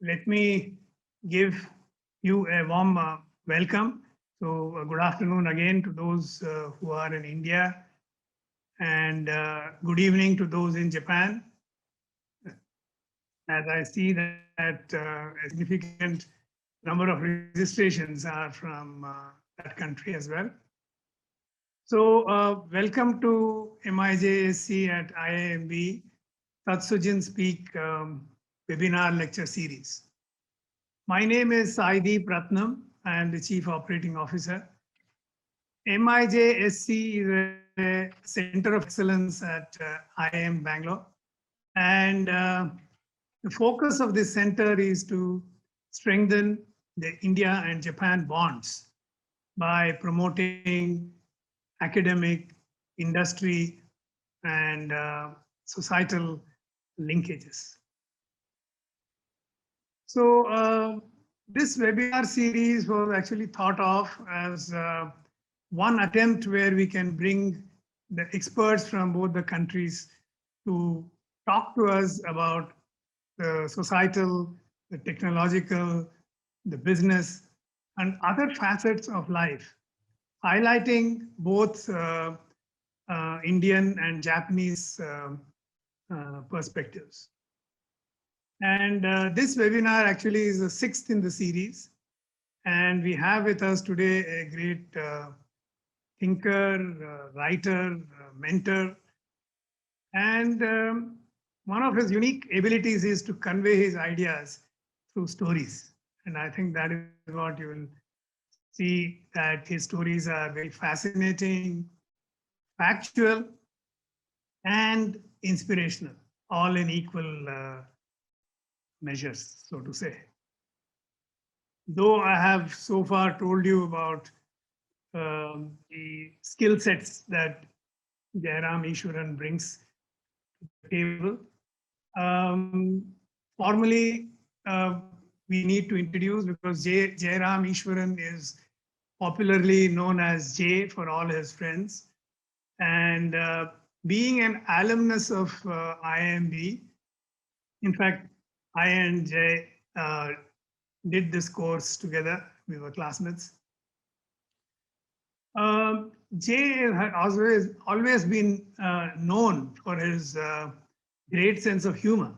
Let me give you a warm welcome. So, good afternoon again to those who are in India, and good evening to those in Japan. As I see that a significant number of registrations are from that country as well. So, welcome to MIJSC at IIMB Tatsujin Speak webinar lecture series. My name is Saideep Ratnam. I am the Chief Operating Officer. MIJSC is a center of excellence at IIM Bangalore. And the focus of this center is to strengthen the India and Japan bonds by promoting academic, industry, and societal linkages. So this webinar series was actually thought of as one attempt where we can bring the experts from both the countries to talk to us about the societal, the technological, the business, and other facets of life, highlighting both Indian and Japanese perspectives. And this webinar actually is the sixth in the series. And we have with us today a great thinker, writer, mentor. And one of his unique abilities is to convey his ideas through stories. And I think that is what you will see, that his stories are very fascinating, factual, and inspirational, all in equal measures, so to say. Though I have so far told you about the skill sets that Jairam Ishwaran brings to the table, formally we need to introduce, because Jairam Ishwaran is popularly known as Jay for all his friends. And being an alumnus of IIMB, in fact, I and Jay did this course together. We were classmates. Jay had always been known for his great sense of humor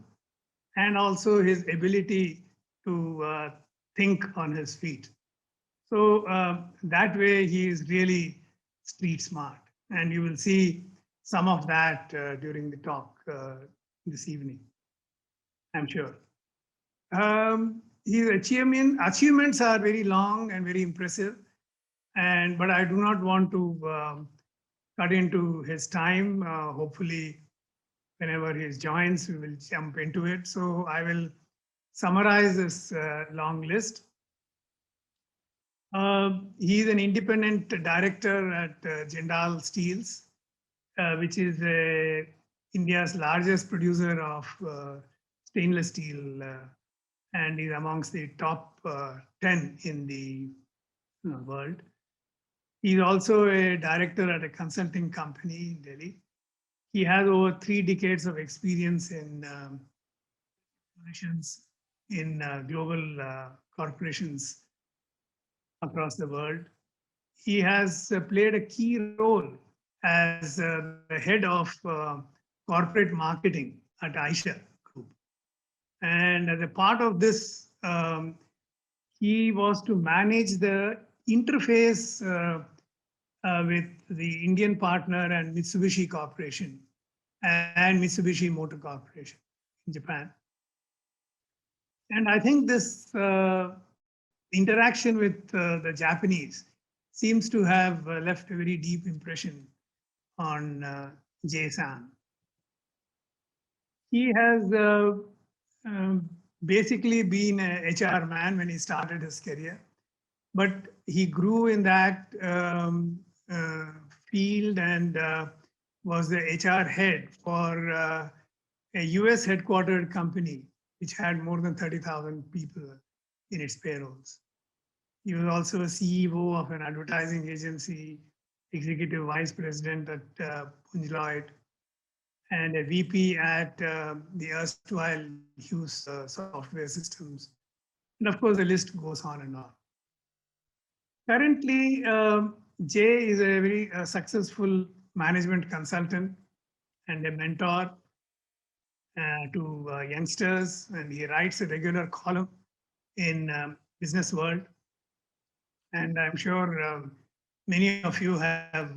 and also his ability to think on his feet. So that way he is really street smart. And you will see some of that during the talk this evening, I'm sure. His achievements are very long and very impressive, but I do not want to cut into his time. Hopefully, whenever he joins, we will jump into it. So I will summarize this long list. He is an independent director at Jindal Steels, which is India's largest producer of stainless steel, and is amongst the top 10 in the world. He's also a director at a consulting company in Delhi. He has over 3 decades of experience in positions in global corporations across the world. He has played a key role as the head of corporate marketing at Aisha Group. And as a part of this, he was to manage the interface with the Indian partner and Mitsubishi Corporation and Mitsubishi Motor Corporation in Japan. And I think this interaction with the Japanese seems to have left a very deep impression on Jay-san. He has basically been an HR man when he started his career, but he grew in that field and was the HR head for a US headquartered company which had more than 30,000 people in its payrolls. He was also a CEO of an advertising agency, executive vice president at Punj Lloyd, and a VP at the erstwhile Hughes Software Systems. And of course, the list goes on and on. Currently, Jay is a very successful management consultant and a mentor to youngsters, and he writes a regular column in Business World. And I'm sure many of you have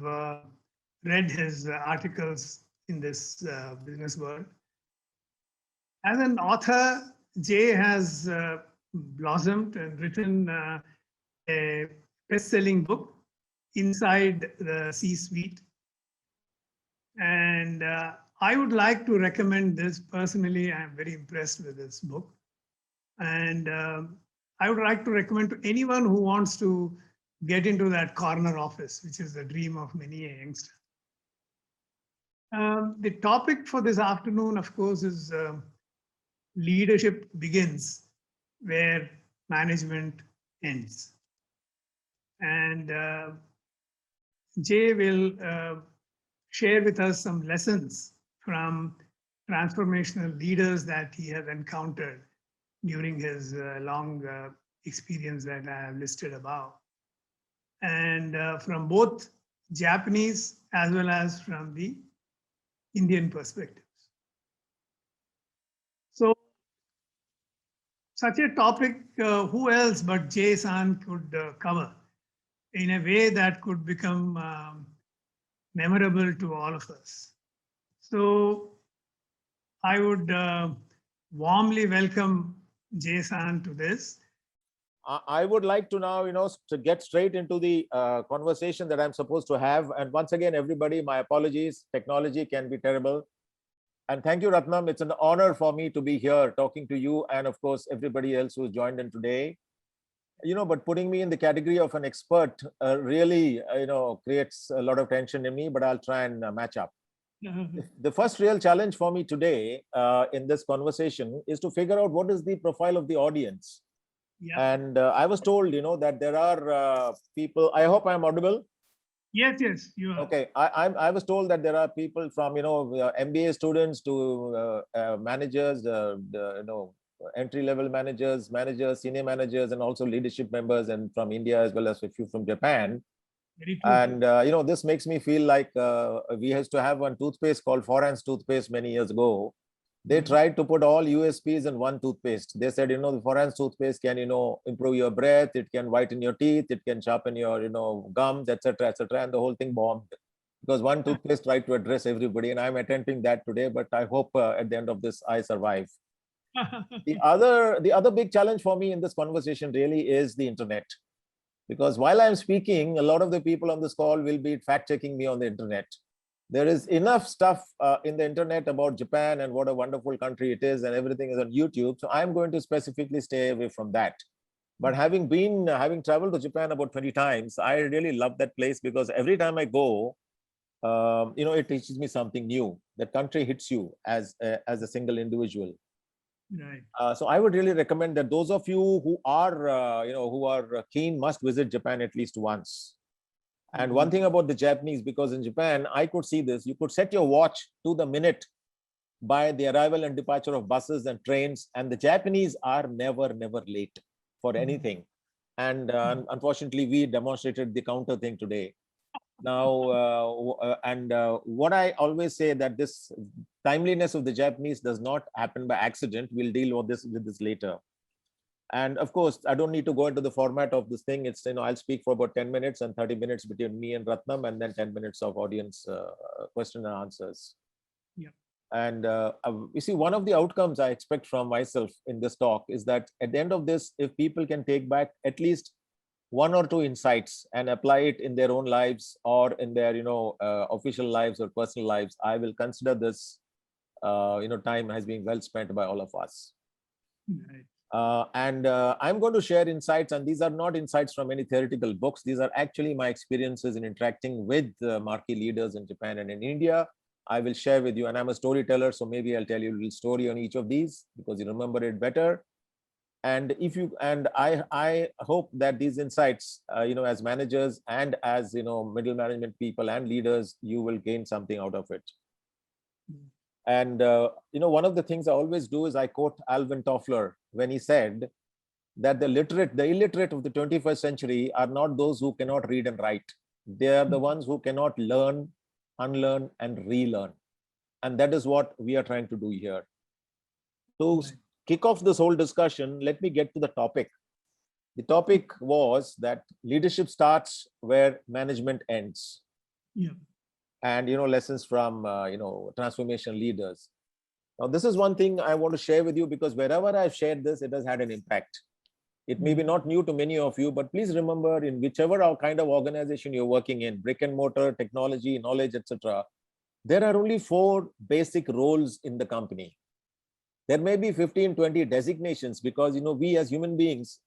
read his articles in this Business World. As an author, Jay has blossomed and written a best-selling book, Inside the C-Suite. And I would like to recommend this personally. I'm very impressed with this book. And I would like to recommend to anyone who wants to get into that corner office, which is the dream of many a youngster. The topic for this afternoon, of course, is leadership begins where management ends. And Jay will share with us some lessons from transformational leaders that he has encountered during his long experience that I have listed above. And from both Japanese as well as from the Indian perspectives. So such a topic, who else but Jay-san could cover in a way that could become memorable to all of us. So I would warmly welcome Jay-san to this. I would like to now, to get straight into the conversation that I'm supposed to have. And once again, everybody, my apologies. Technology can be terrible. And thank you, Ratnam. It's an honor for me to be here talking to you and, of course, everybody else who's joined in today. But putting me in the category of an expert really, creates a lot of tension in me, but I'll try and match up. The first real challenge for me today in this conversation is to figure out what is the profile of the audience. Yeah. And I was told, that there are people, I hope I'm audible. Yes, you are. Okay, I was told that there are people from, MBA students to managers, entry-level managers, senior managers, and also leadership members, and from India as well as a few from Japan. Very true. And, this makes me feel like we used to have one toothpaste called Foran's toothpaste many years ago. They tried to put all USPs in one toothpaste. They said, the Foran's toothpaste can, improve your breath, it can whiten your teeth, it can sharpen your, gums, etc., etc. And the whole thing bombed because one toothpaste tried to address everybody. And I'm attempting that today, but I hope at the end of this, I survive. The other big challenge for me in this conversation really is the internet. Because while I'm speaking, a lot of the people on this call will be fact-checking me on the internet. There is enough stuff in the internet about Japan and what a wonderful country it is, and everything is on YouTube. So I'm going to specifically stay away from that. But having traveled to Japan about 20 times, I really love that place because every time I go, it teaches me something new. That country hits you as a single individual. Right. So I would really recommend that those of you who are keen must visit Japan at least once. And one thing about the Japanese, because in Japan, I could see this, you could set your watch to the minute by the arrival and departure of buses and trains. And the Japanese are never late for anything. And unfortunately, we demonstrated the counter thing today. Now, what I always say that this timeliness of the Japanese does not happen by accident. We'll deal with this later. And of course, I don't need to go into the format of this thing. It's, I'll speak for about 10 minutes and 30 minutes between me and Ratnam, and then 10 minutes of audience question and answers. Yeah. And you see, one of the outcomes I expect from myself in this talk is that at the end of this, if people can take back at least one or two insights and apply it in their own lives or in their, official lives or personal lives, I will consider this, time has been well spent by all of us. Right. I'm going to share insights, and these are not insights from any theoretical books. These are actually my experiences in interacting with marquee leaders in Japan and in India. I will share with you, and I'm a storyteller, so maybe I'll tell you a little story on each of these because you remember it better. And I hope that these insights, as managers and as middle management people and leaders, you will gain something out of it. And one of the things I always do is I quote Alvin Toffler when he said that the illiterate of the 21st century are not those who cannot read and write. They are the ones who cannot learn, unlearn, and relearn. And that is what we are trying to do here. To kick off this whole discussion, let me get to the topic. The topic was that leadership starts where management ends. Yeah. And lessons from transformation leaders. Now, this is one thing I want to share with you, because wherever I've shared this, it has had an impact. It may be not new to many of you, but please remember, in whichever kind of organization you're working in, brick and mortar, technology, knowledge, etc., there are only 4 basic roles in the company. There may be 15, 20 designations, because we as human beings,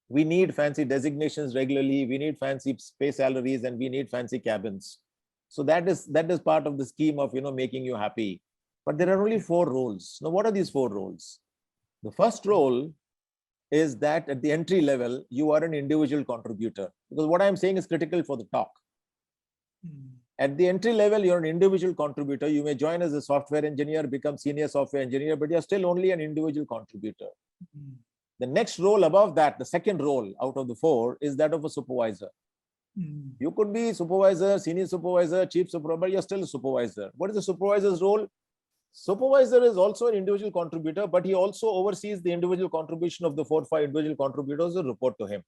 we need fancy designations regularly, we need fancy space salaries, and we need fancy cabins. So that is part of the scheme of making you happy. But there are only 4 roles. Now, what are these 4 roles? The first role is that at the entry level, you are an individual contributor, because what I'm saying is critical for the talk. At the entry level, you're an individual contributor. You may join as a software engineer, become senior software engineer, but you're still only an individual contributor. The next role above that, the second role out of the 4, is that of a supervisor. You could be supervisor, senior supervisor, chief supervisor, but you're still a supervisor. What is the supervisor's role? Supervisor is also an individual contributor, but he also oversees the individual contribution of the 4 or 5 individual contributors who report to him.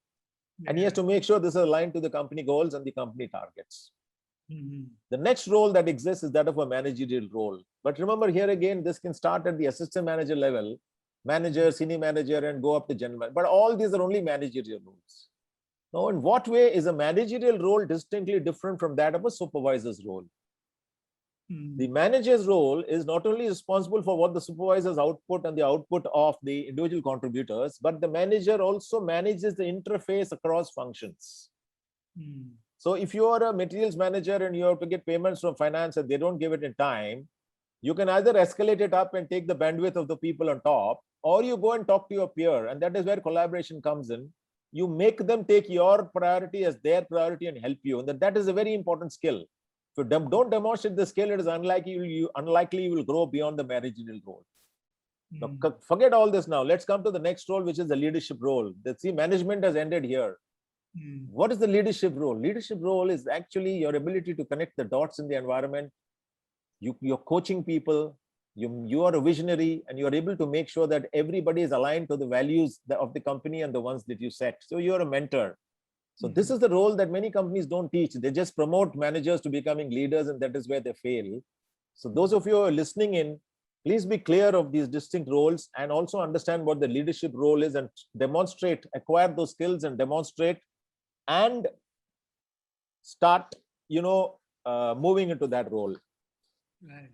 And he has to make sure this is aligned to the company goals and the company targets. The next role that exists is that of a managerial role. But remember, here again, this can start at the assistant manager level, manager, senior manager, and go up to general manager. But all these are only managerial roles. Now, in what way is a managerial role distinctly different from that of a supervisor's role? The manager's role is not only responsible for what the supervisor's output and the output of the individual contributors, but the manager also manages the interface across functions. So if you are a materials manager and you have to get payments from finance and they don't give it in time, you can either escalate it up and take the bandwidth of the people on top, or you go and talk to your peer. And that is where collaboration comes in. You make them take your priority as their priority and help you. And that is a very important skill. If you don't demonstrate the skill, it is unlikely you will grow beyond the managerial role. Now, forget all this now. Let's come to the next role, which is the leadership role. See, management has ended here. What is the leadership role? Leadership role is actually your ability to connect the dots in the environment. You're coaching people. You are a visionary, and you're able to make sure that everybody is aligned to the values of the company and the ones that you set. So you're a mentor. So this is the role that many companies don't teach. They just promote managers to becoming leaders, and that is where they fail. So those of you who are listening in, please be clear of these distinct roles and also understand what the leadership role is, and acquire those skills and demonstrate and start, moving into that role. Right.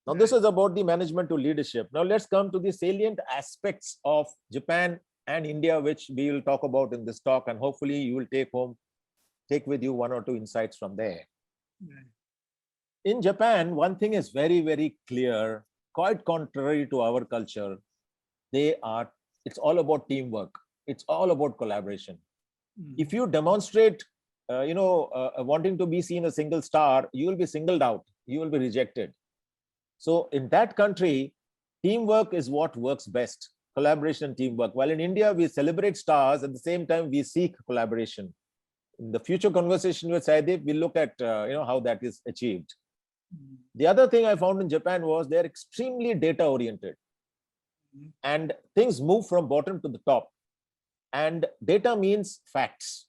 Now, this is about the management to leadership. Now, let's come to the salient aspects of Japan and India, which we will talk about in this talk, and hopefully you will take with you 1 or 2 insights from there. Right. In Japan, one thing is very, very clear, quite contrary to our culture. It's all about teamwork. It's all about collaboration. If you demonstrate, wanting to be seen a single star, you will be singled out. You will be rejected. So in that country, teamwork is what works best. Collaboration and teamwork. While in India, we celebrate stars, at the same time, we seek collaboration. In the future conversation with Saideep, we'll look at how that is achieved. The other thing I found in Japan was they're extremely data oriented, and things move from bottom to the top. And data means facts.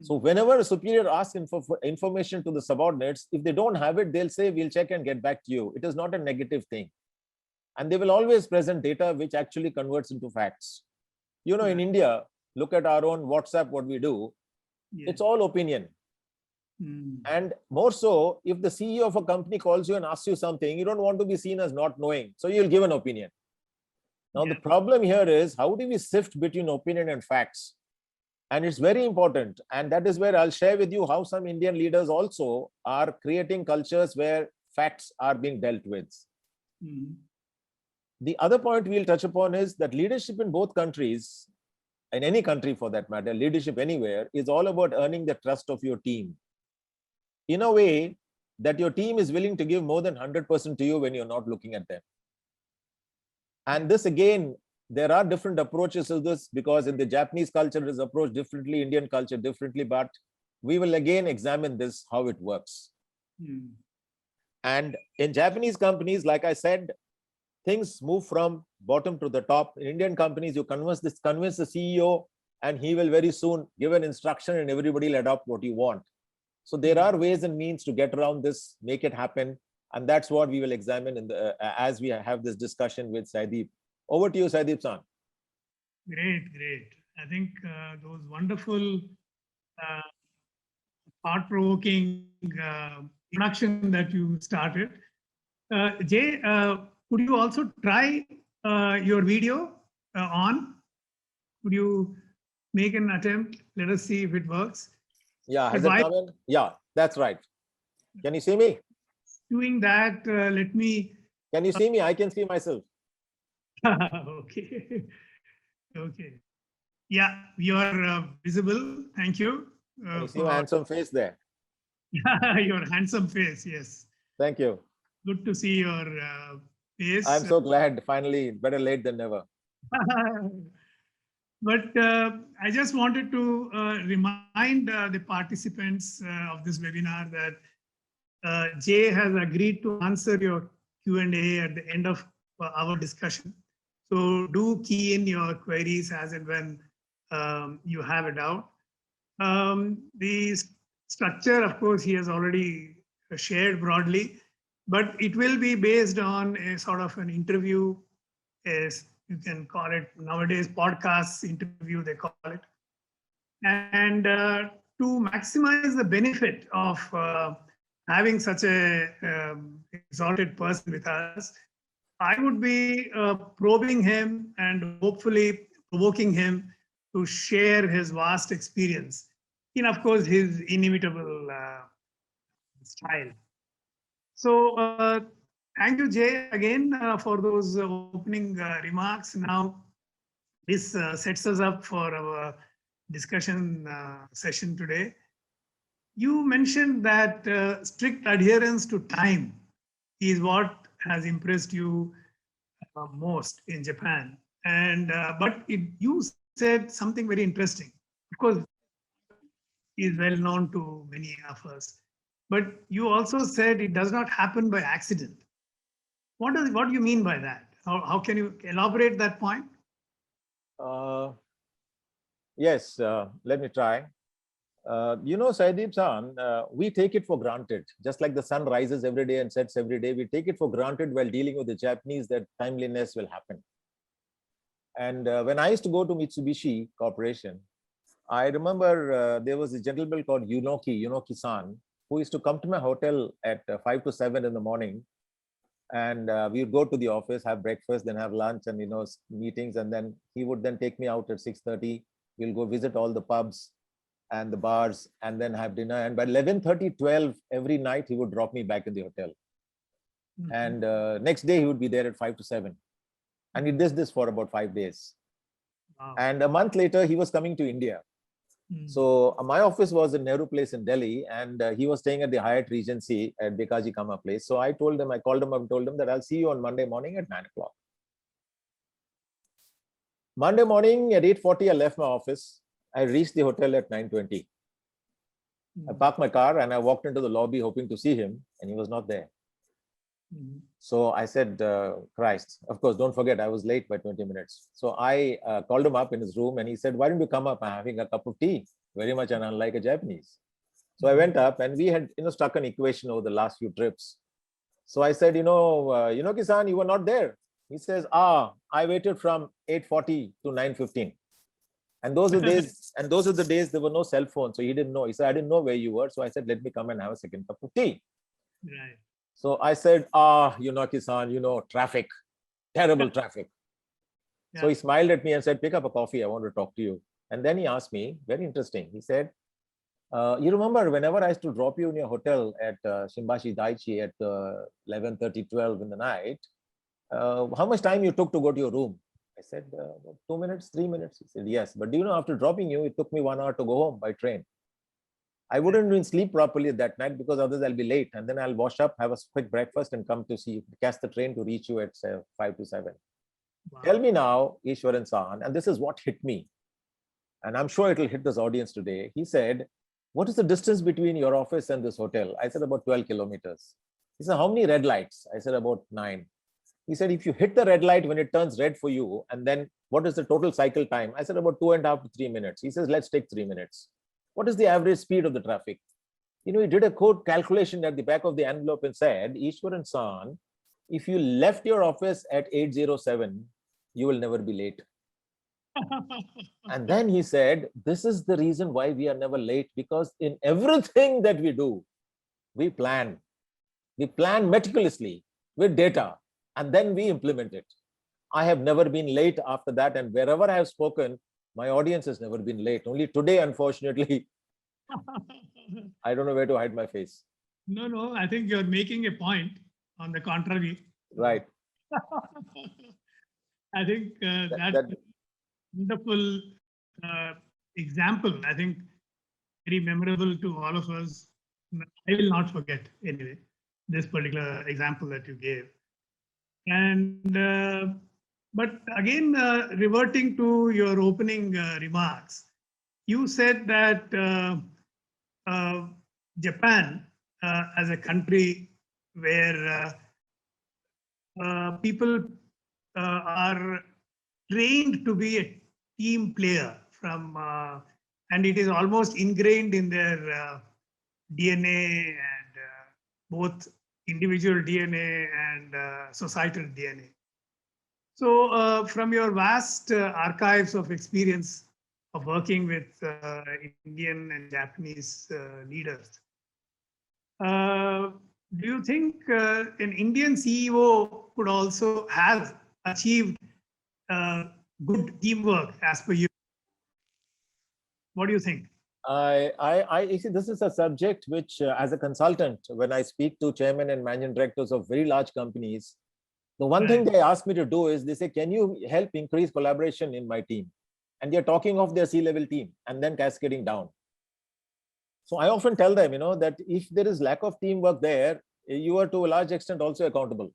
So whenever a superior asks information to the subordinates, if they don't have it, they'll say, we'll check and get back to you. It is not a negative thing. And they will always present data which actually converts into facts. In India, look at our own WhatsApp, what we do. It's all opinion. And more so, if the CEO of a company calls you and asks you something, you don't want to be seen as not knowing. So you'll give an opinion. Now, the problem here is, how do we sift between opinion and facts? And it's very important. And that is where I'll share with you how some Indian leaders also are creating cultures where facts are being dealt with. The other point we'll touch upon is that leadership in both countries, in any country for that matter, leadership anywhere, is all about earning the trust of your team. In a way, that your team is willing to give more than 100% to you when you're not looking at them. And this again, there are different approaches to this, because in the Japanese culture it is approached differently, Indian culture differently, but we will again examine this, how it works. And in Japanese companies, like I said, things move from bottom to the top. In Indian companies, you convince the CEO, and he will very soon give an instruction and everybody will adopt what you want. So there are ways and means to get around this, make it happen. And that's what we will examine in the, as we have this discussion with Saideep. Over to you, Saideep San. Great, great. I think those wonderful, thought-provoking introduction that you started. Jay, could you also try your video on? Could you make an attempt? Let us see if it works. Yeah, has it come in? Yeah, that's right. Can you see me? Doing that, let me. Can you see me? I can see myself. Okay. Okay. Yeah, you are visible. Thank you. Can you see my handsome face there? Your handsome face, yes. Thank you. Good to see your face. I'm so glad, finally, better late than never. But I just wanted to remind the participants of this webinar that Jay has agreed to answer your Q&A at the end of our discussion. So do key in your queries as and when you have a doubt. The structure, of course, he has already shared broadly, but it will be based on a sort of an interview, as you can call it nowadays, podcasts interview, they call it. And to maximize the benefit of having such a exalted person with us, I would be probing him and hopefully provoking him to share his vast experience in, of course, his inimitable style. So thank you, Jay, again for those opening remarks. Now, this sets us up for our discussion session today. You mentioned that strict adherence to time is what has impressed you most in Japan. And but you said something very interesting, because is well known to many of us. But you also said it does not happen by accident. What do you mean by that? How can you elaborate that point? Yes, let me try. You know, Saideep San, we take it for granted. Just like the sun rises every day and sets every day, we take it for granted while dealing with the Japanese that timeliness will happen. And when I used to go to Mitsubishi Corporation, I remember there was a gentleman called Yunoki-san, who used to come to my hotel at 5 to 7 in the morning. And we would go to the office, have breakfast, then have lunch and, meetings. And then he would then take me out at 6:30. We'll go visit all the pubs and the bars and then have dinner. And by 11:30, 12 every night, he would drop me back in the hotel. Mm-hmm. And next day, he would be there at 5 to 7. And he did this for about 5 days. Wow. And a month later, he was coming to India. Mm-hmm. So my office was in Nehru Place in Delhi, and he was staying at the Hyatt Regency at Bekaji Kama Place. So I called him up and told him that I'll see you on Monday morning at 9 o'clock. Monday morning at 8:40, I left my office. I reached the hotel at 9:20. I parked my car and I walked into the lobby hoping to see him, and he was not there. So I said, Christ, of course, don't forget, I was late by 20 minutes. So I called him up in his room and he said, why don't you come up? I'm having a cup of tea, very much unlike a Japanese. So I went up and we had, struck an equation over the last few trips. So I said, Yunoki-san, you were not there. He says, I waited from 8:40 to 9:15. And those are the days there were no cell phones. So he didn't know. He said, I didn't know where you were. So I said, let me come and have a second cup of tea. Right. So I said, Yunoki-san, traffic, terrible traffic. Yeah. So he smiled at me and said, pick up a coffee. I want to talk to you. And then he asked me, very interesting. He said, you remember whenever I used to drop you in your hotel at Shimbashi Daiichi at 11:30, 12 in the night, how much time you took to go to your room? I said, 2 minutes, 3 minutes. He said, yes. But do you know, after dropping you, it took me 1 hour to go home by train. I wouldn't even sleep properly that night because otherwise I'll be late. And then I'll wash up, have a quick breakfast and come to see, catch the train to reach you at 5 to 7. Wow. Tell me now, Ishwaran San, and this is what hit me. And I'm sure it'll hit this audience today. He said, what is the distance between your office and this hotel? I said, about 12 kilometers. He said, how many red lights? I said, about 9. He said, if you hit the red light when it turns red for you, and then what is the total cycle time? I said, about 2.5 to 3 minutes. He says, let's take 3 minutes. What is the average speed of the traffic? He did a code calculation at the back of the envelope and said, Ishwaran San, if you left your office at 8:07, you will never be late. And then he said, this is the reason why we are never late, because in everything that we do, we plan. We plan meticulously with data, and then we implement it. I have never been late after that, and wherever I have spoken, my audience has never been late. Only today, unfortunately, I don't know where to hide my face. No, I think you're making a point. On the contrary. Right. I think that's a wonderful example. I think very memorable to all of us. I will not forget anyway, this particular example that you gave. And but again, reverting to your opening remarks, you said that Japan, as a country where people are trained to be a team player and it is almost ingrained in their DNA, and both individual DNA and societal DNA. So from your vast archives of experience of working with Indian and Japanese leaders, do you think an Indian CEO could also have achieved good teamwork as per you? What do you think? You see, this is a subject which, as a consultant, when I speak to chairmen and managing directors of very large companies, the one thing they ask me to do is they say, can you help increase collaboration in my team? And they're talking of their C-level team and then cascading down. So I often tell them, that if there is lack of teamwork there, you are to a large extent also accountable.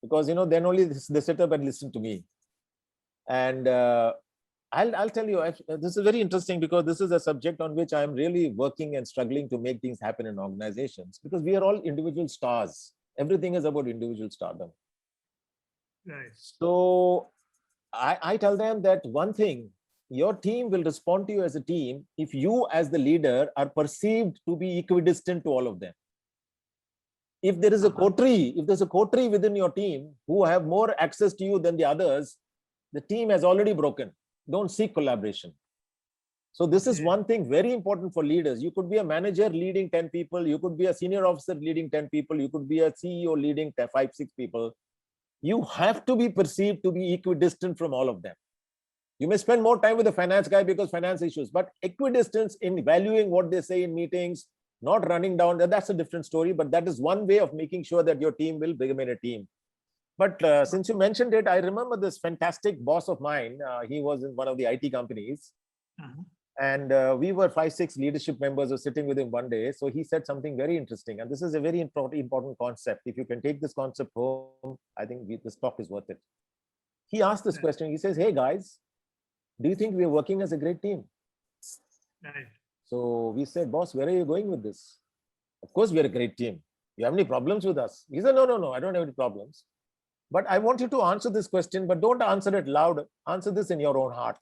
Because, then only they sit up and listen to me. And I'll tell you, this is very interesting because this is a subject on which I'm really working and struggling to make things happen in organizations, because we are all individual stars. Everything is about individual stardom. Right. So I tell them that one thing, your team will respond to you as a team if you as the leader are perceived to be equidistant to all of them. If there is a coterie, if there's a coterie within your team who have more access to you than the others, the team has already broken. Don't seek collaboration. So this is one thing very important for leaders. You could be a manager leading 10 people. You could be a senior officer leading 10 people. You could be a CEO leading 5, 6 people. You have to be perceived to be equidistant from all of them. You may spend more time with the finance guy because finance issues, but equidistance in valuing what they say in meetings, not running down, that's a different story. But that is one way of making sure that your team will remain a team. But since you mentioned it, I remember this fantastic boss of mine. He was in one of the IT companies. And we were 5, 6 leadership members were sitting with him one day. So he said something very interesting. And this is a very important concept. If you can take this concept home, I think this talk is worth it. He asked this question. He says, hey, guys, do you think we are working as a great team? Right. So we said, boss, where are you going with this? Of course, we are a great team. You have any problems with us? He said, no, I don't have any problems. But I want you to answer this question, but don't answer it loud. Answer this in your own heart.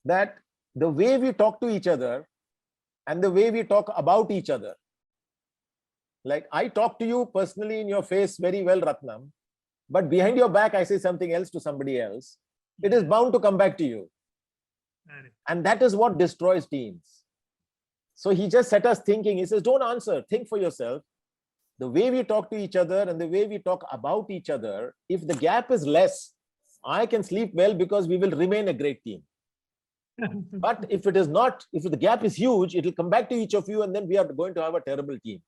That the way we talk to each other and the way we talk about each other, like I talk to you personally in your face very well, Ratnam, but behind your back, I say something else to somebody else. It is bound to come back to you. And that is what destroys teams. So he just set us thinking. He says, don't answer, think for yourself. The way we talk to each other and the way we talk about each other, if the gap is less, I can sleep well because we will remain a great team. But if it is not, if the gap is huge, it will come back to each of you and then we are going to have a terrible team.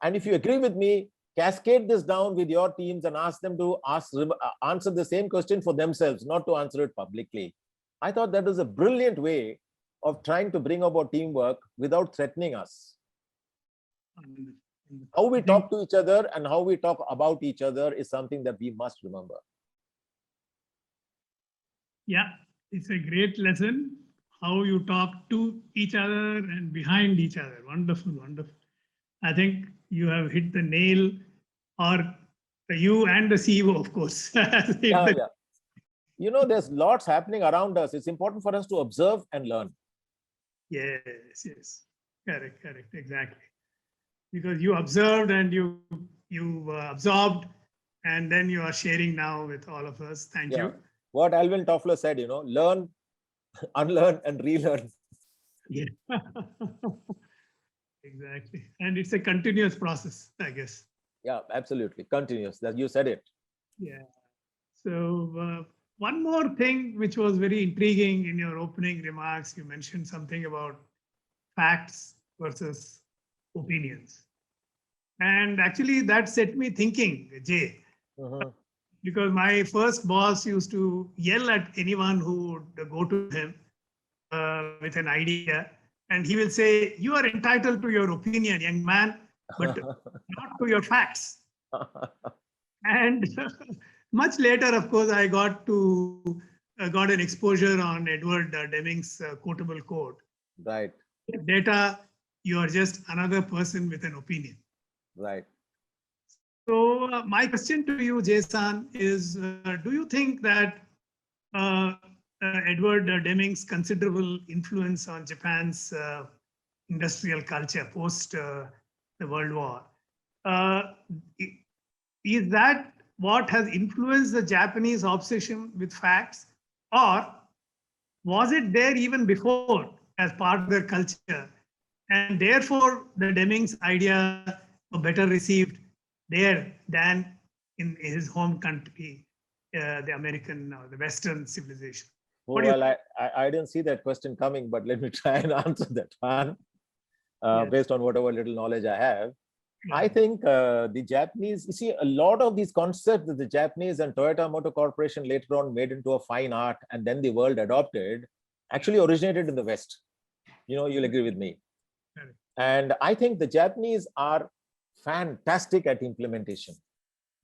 And if you agree with me, cascade this down with your teams and ask them to answer the same question for themselves, not to answer it publicly. I thought that was a brilliant way of trying to bring about teamwork without threatening us. How we talk to each other and how we talk about each other is something that we must remember. Yeah, it's a great lesson. How you talk to each other and behind each other. Wonderful, wonderful. I think you have hit the nail, or you and the CEO, of course. Yeah. You know, there's lots happening around us. It's important for us to observe and learn. Yes, yes. Correct, correct, exactly. Because you observed and you absorbed, and then you are sharing now with all of us. Thank you. What Alvin Toffler said, learn, unlearn, and relearn. Yeah. Exactly. And it's a continuous process, I guess. Yeah, absolutely. Continuous. That you said it. Yeah. So one more thing which was very intriguing in your opening remarks, you mentioned something about facts versus opinions. And actually that set me thinking, Jay, because my first boss used to yell at anyone who would go to him with an idea. And he will say, you are entitled to your opinion, young man, but not to your facts. And much later, of course, I got an exposure on Edward Deming's quotable quote. Right. Data, you are just another person with an opinion. Right. So my question to you, Jason, is do you think that Edward Deming's considerable influence on Japan's industrial culture post the World War, is that what has influenced the Japanese obsession with facts, or was it there even before as part of their culture, and therefore the Deming's idea were better received there than in his home country, the American or the Western civilization? Well, I didn't see that question coming, but let me try and answer that one based on whatever little knowledge I have. I think the Japanese, you see, a lot of these concepts that the Japanese and Toyota Motor Corporation later on made into a fine art and then the world adopted actually originated in the West. You'll agree with me. And I think the Japanese are fantastic at implementation.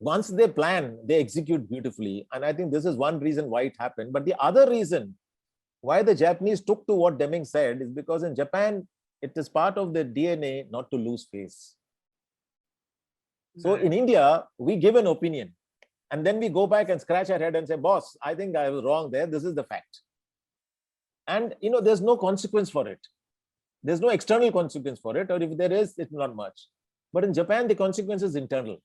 Once they plan, they execute beautifully. And I think this is one reason why it happened. But the other reason why the Japanese took to what Deming said is because in Japan, it is part of their DNA not to lose face. So in India, we give an opinion and then we go back and scratch our head and say, boss, I think I was wrong there. This is the fact. And, there's no consequence for it. There's no external consequence for it. Or if there is, it's not much. But in Japan, the consequence is internal.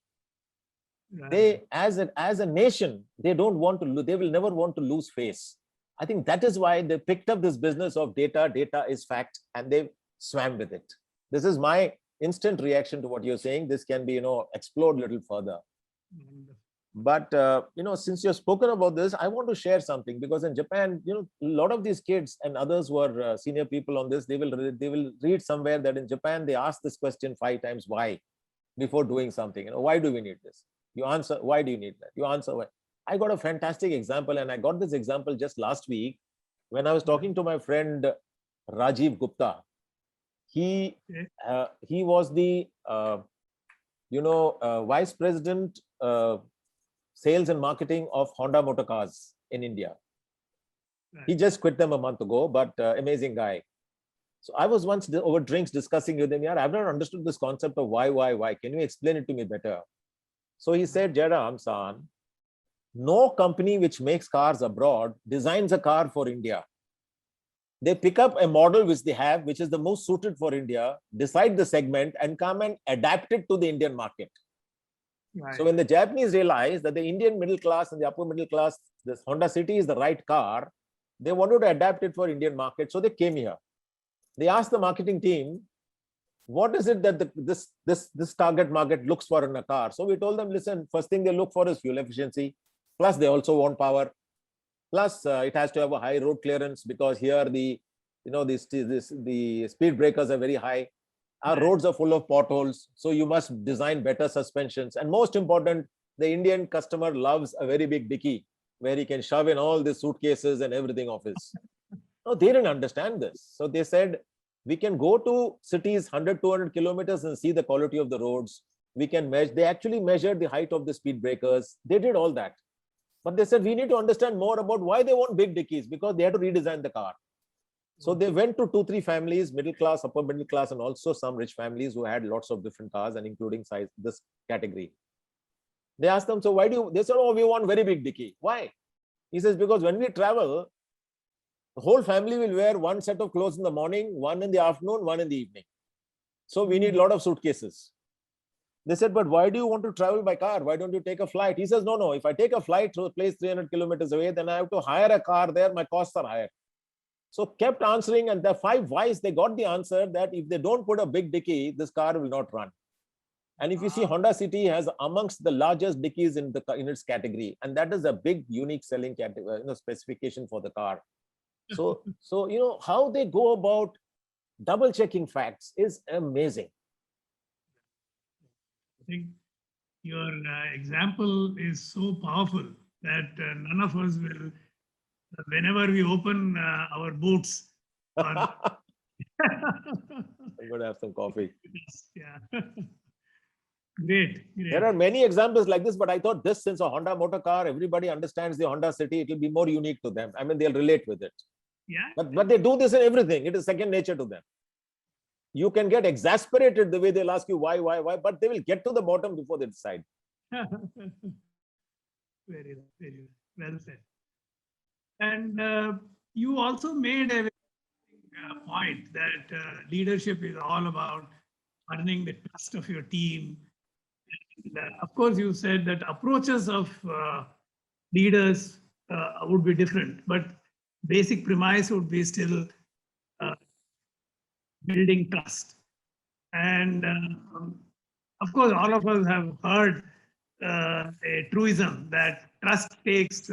They, as a nation, they don't want to, they will never want to lose face. I think that is why they picked up this business of data is fact, and they swam with it. This is my instant reaction to what you're saying. This can be, explored a little further. But, since you've spoken about this, I want to share something, because in Japan, a lot of these kids and others who are senior people on this, they will read somewhere that in Japan, they ask this question 5 times, why, before doing something. Why do we need this? You answer, why do you need that? You answer, why? I got a fantastic example, and I got this example just last week when I was talking to my friend Rajiv Gupta. He was the vice president sales and marketing of Honda Motor Cars in India. He just quit them a month ago, but amazing guy. So I was once over drinks discussing with him, I've not understood this concept of why. Can you explain it to me better? So he said, Jairam-san, no company which makes cars abroad designs a car for India. They pick up a model which they have, which is the most suited for India, decide the segment, and come and adapt it to the Indian market. Right. So when the Japanese realized that the Indian middle class and the upper middle class, this Honda City is the right car, they wanted to adapt it for Indian market. So they came here. They asked the marketing team, what is it that this target market looks for in a car? So we told them, listen, first thing they look for is fuel efficiency. Plus they also want power. Plus it has to have a high road clearance, because here the speed breakers are very high. Our roads are full of potholes. So you must design better suspensions. And most important, the Indian customer loves a very big dicky where he can shove in all the suitcases and everything of his. No, they didn't understand this. So they said, we can go to cities 100, 200 kilometers and see the quality of the roads. We can measure, they actually measured the height of the speed breakers. They did all that. But they said, we need to understand more about why they want big dickies, because they had to redesign the car. So they went to 2-3 families, middle class, upper middle class, and also some rich families who had lots of different cars and including size, this category. They asked them, so why do you, they said, oh, we want very big dicky. Why? He says, because when we travel, the whole family will wear one set of clothes in the morning, one in the afternoon, one in the evening. So we need a lot of suitcases. They said, but why do you want to travel by car? Why don't you take a flight? He says, no, if I take a flight to a place 300 kilometers away, then I have to hire a car there. My costs are higher. So kept answering, and the 5 whys, they got the answer that if they don't put a big dicky, this car will not run. And if you see, Honda City has amongst the largest dickies in its category, and that is a big unique selling category, specification for the car. So how they go about double checking facts is amazing. I think your example is so powerful that none of us will, whenever we open our boots, I'm going to have some coffee. Yeah. Great. There are many examples like this, but I thought this, since a Honda motor car, everybody understands the Honda City, it will be more unique to them. I mean, they'll relate with it. Yeah. But they do this in everything. It is second nature to them. You can get exasperated the way they'll ask you why, but they will get to the bottom before they decide. Very well said. And you also made a point that leadership is all about earning the trust of your team. And, of course, you said that approaches of leaders would be different, but basic premise would be still building trust. And of course, all of us have heard a truism that trust takes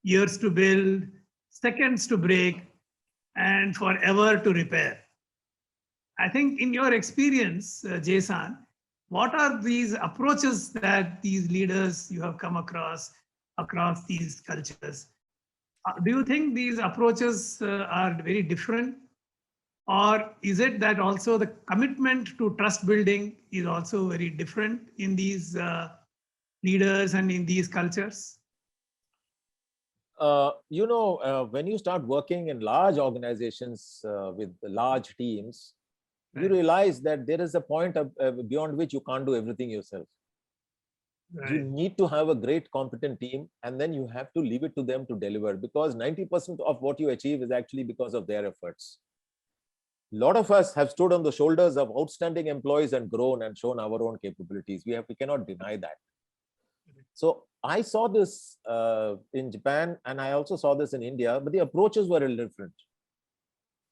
years to build, seconds to break, and forever to repair. I think in your experience, Jason, what are these approaches that these leaders you have come across these cultures? Do you think these approaches are very different? Or is it that also the commitment to trust building is also very different in these leaders and in these cultures? When you start working in large organizations with large teams, you realize that there is a point beyond which you can't do everything yourself. Right. You need to have a great competent team, and then you have to leave it to them to deliver, because 90% of what you achieve is actually because of their efforts. A lot of us have stood on the shoulders of outstanding employees and grown and shown our own capabilities. We cannot deny that. So I saw this in Japan, and I also saw this in India, but the approaches were a little different.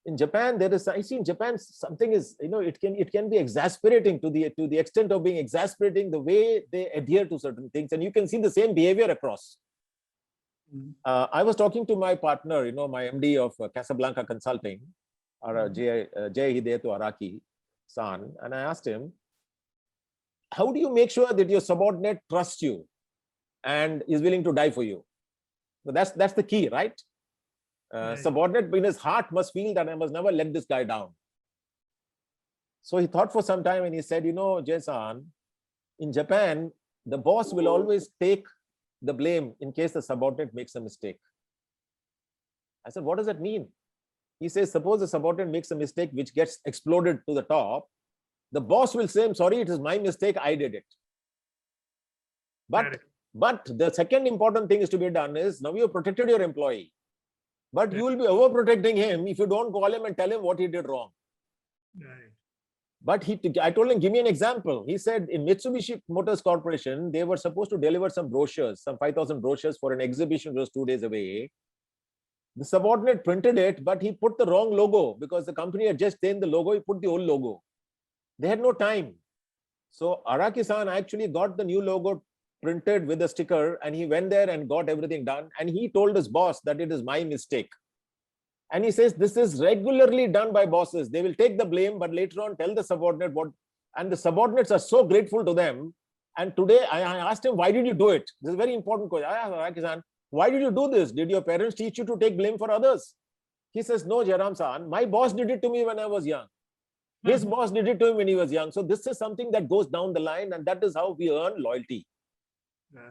In Japan, I see in Japan something is, it can be exasperating to the extent of being exasperating the way they adhere to certain things, and you can see the same behavior across. I was talking to my partner, my MD of Casablanca Consulting, Jay Hideto Araki-san, and I asked him, how do you make sure that your subordinate trusts you and is willing to die for you? So that's the key, right? Right. Subordinate in his heart must feel that I must never let this guy down. So he thought for some time and he said, Jay-san, in Japan, the boss will always take the blame in case the subordinate makes a mistake. I said, what does that mean? He says, suppose the subordinate makes a mistake which gets exploded to the top, the boss will say, I'm sorry, it is my mistake, I did it. But the second important thing is to be done is, now you have protected your employee, but you will be overprotecting him if you don't call him and tell him what he did wrong. Right. But I told him, give me an example. He said in Mitsubishi Motors Corporation, they were supposed to deliver some brochures, some 5,000 brochures for an exhibition that was 2 days away. The subordinate printed it, but he put the wrong logo because the company had just changed the logo. He put the old logo. They had no time. So Araki-san actually got the new logo printed with a sticker, and he went there and got everything done. And he told his boss that it is my mistake. And he says, this is regularly done by bosses. They will take the blame, but later on tell the subordinate what, and the subordinates are so grateful to them. And today I asked him, why did you do it? This is a very important question. I asked Araki-san, why did you do this? Did your parents teach you to take blame for others? He says, no, Jairam San, my boss did it to me when I was young. His boss did it to him when he was young. So this is something that goes down the line, and that is how we earn loyalty. Right.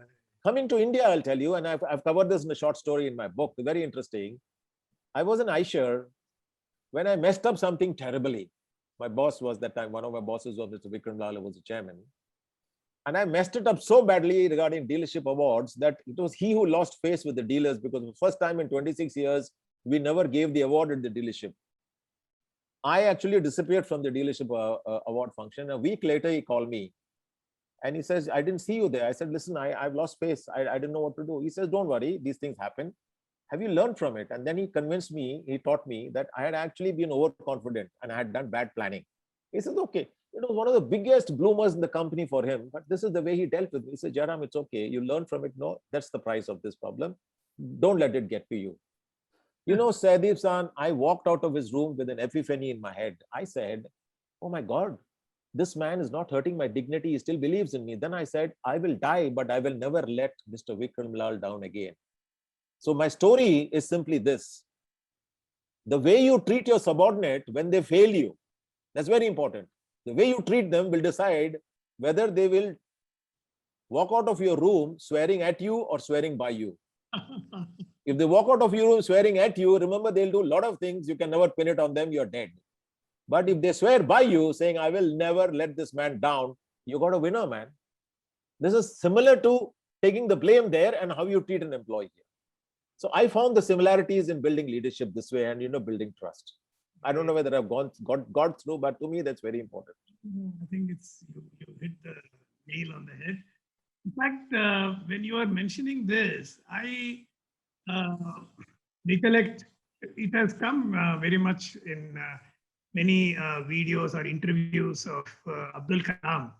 Coming to India, I'll tell you, and I've covered this in a short story in my book, very interesting. I was in Eicher when I messed up something terribly. My boss was that time, one of my bosses was Mr. Vikram Lal, who was the chairman. And I messed it up so badly regarding dealership awards that it was he who lost face with the dealers, because the first time in 26 years, we never gave the award at the dealership. I actually disappeared from the dealership award function. A week later, he called me and he says, I didn't see you there. I said, listen, I've lost face. I didn't know what to do. He says, don't worry, these things happen. Have you learned from it? And then he convinced me, he taught me that I had actually been overconfident and I had done bad planning. He says, okay, it was one of the biggest bloomers in the company for him, but this is the way he dealt with me. He said, Jairam, it's okay. You learn from it. No, that's the price of this problem. Don't let it get to you. You know, Saideep San, I walked out of his room with an epiphany in my head. I said, oh my God, this man is not hurting my dignity. He still believes in me. Then I said, I will die, but I will never let Mr. Vikram Lal down again. So my story is simply this. The way you treat your subordinate when they fail you, that's very important. The way you treat them will decide whether they will walk out of your room swearing at you or swearing by you. If they walk out of your room swearing at you, remember they'll do a lot of things. You can never pin it on them. You're dead. But if they swear by you, saying, I will never let this man down, you got a winner, man. This is similar to taking the blame there and how you treat an employee here. So I found the similarities in building leadership this way and, building trust. I don't know whether I've got through, but to me, that's very important. I think it's you hit the nail on the head. In fact, when you are mentioning this, I recollect it has come very much in many videos or interviews of Abdul Kalam.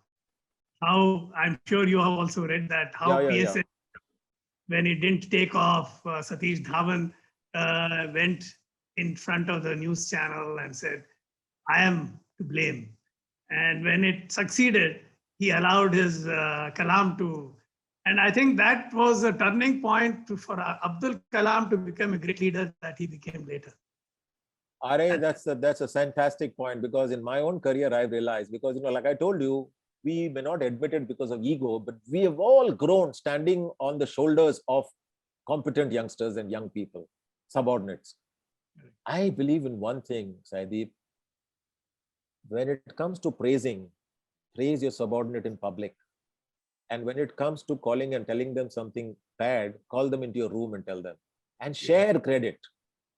How I'm sure you have also read that how PSS, when it didn't take off, Satish Dhawan went in front of the news channel and said, I am to blame. And when it succeeded, he allowed his Kalam to, and I think that was a turning point for Abdul Kalam to become a great leader that he became later. Are, that's a fantastic point, because in my own career, I've realized, because, like I told you, we may not admit it because of ego, but we have all grown standing on the shoulders of competent youngsters and young people, subordinates. I believe in one thing, Saideep. When it comes to praise your subordinate in public. And when it comes to calling and telling them something bad, call them into your room and tell them. And share credit.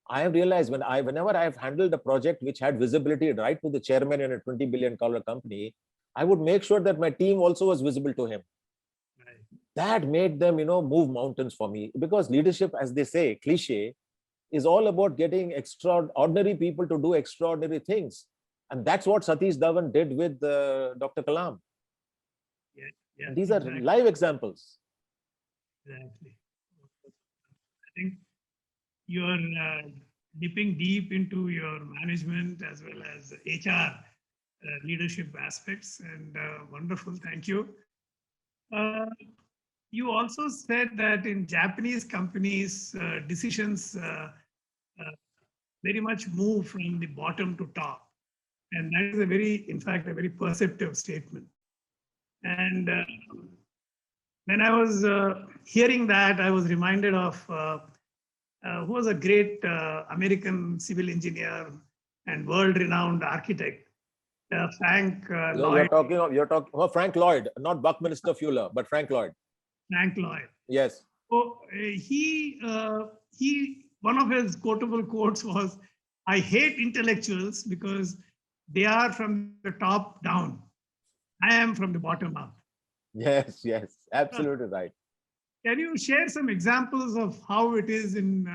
I have realized whenever I have handled a project which had visibility right to the chairman in a $20 billion company, I would make sure that my team also was visible to him. Right. That made them, move mountains for me. Because leadership, as they say, cliche, is all about getting extraordinary people to do extraordinary things. And that's what Satish Dhawan did with Dr. Kalam. Yeah, these are live examples. Exactly. I think you're dipping deep into your management as well as HR leadership aspects, and wonderful. Thank you. You also said that in Japanese companies, decisions very much move from the bottom to top. And that is in fact, a very perceptive statement. And when I was hearing that, I was reminded of who was a great American civil engineer and world-renowned architect, Frank Lloyd. You're talking Frank Lloyd, not Buckminster Fuller, but Frank Lloyd. Frank Lloyd. Yes. So one of his quotable quotes was, "I hate intellectuals because they are from the top down. I am from the bottom up." Yes, absolutely right. Can you share some examples of how it is in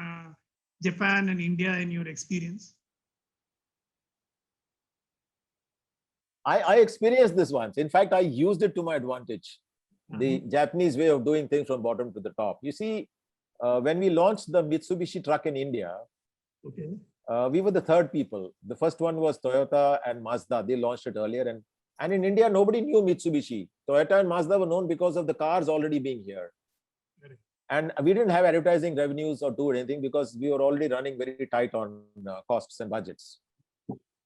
Japan and India in your experience? I experienced this once. In fact, I used it to my advantage. The Japanese way of doing things from bottom to the top. You see, when we launched the Mitsubishi truck in India, we were the third people. The first one was Toyota and Mazda. They launched it earlier. And in India, nobody knew Mitsubishi. Toyota and Mazda were known because of the cars already being here. And we didn't have advertising revenues or do anything because we were already running very tight on costs and budgets.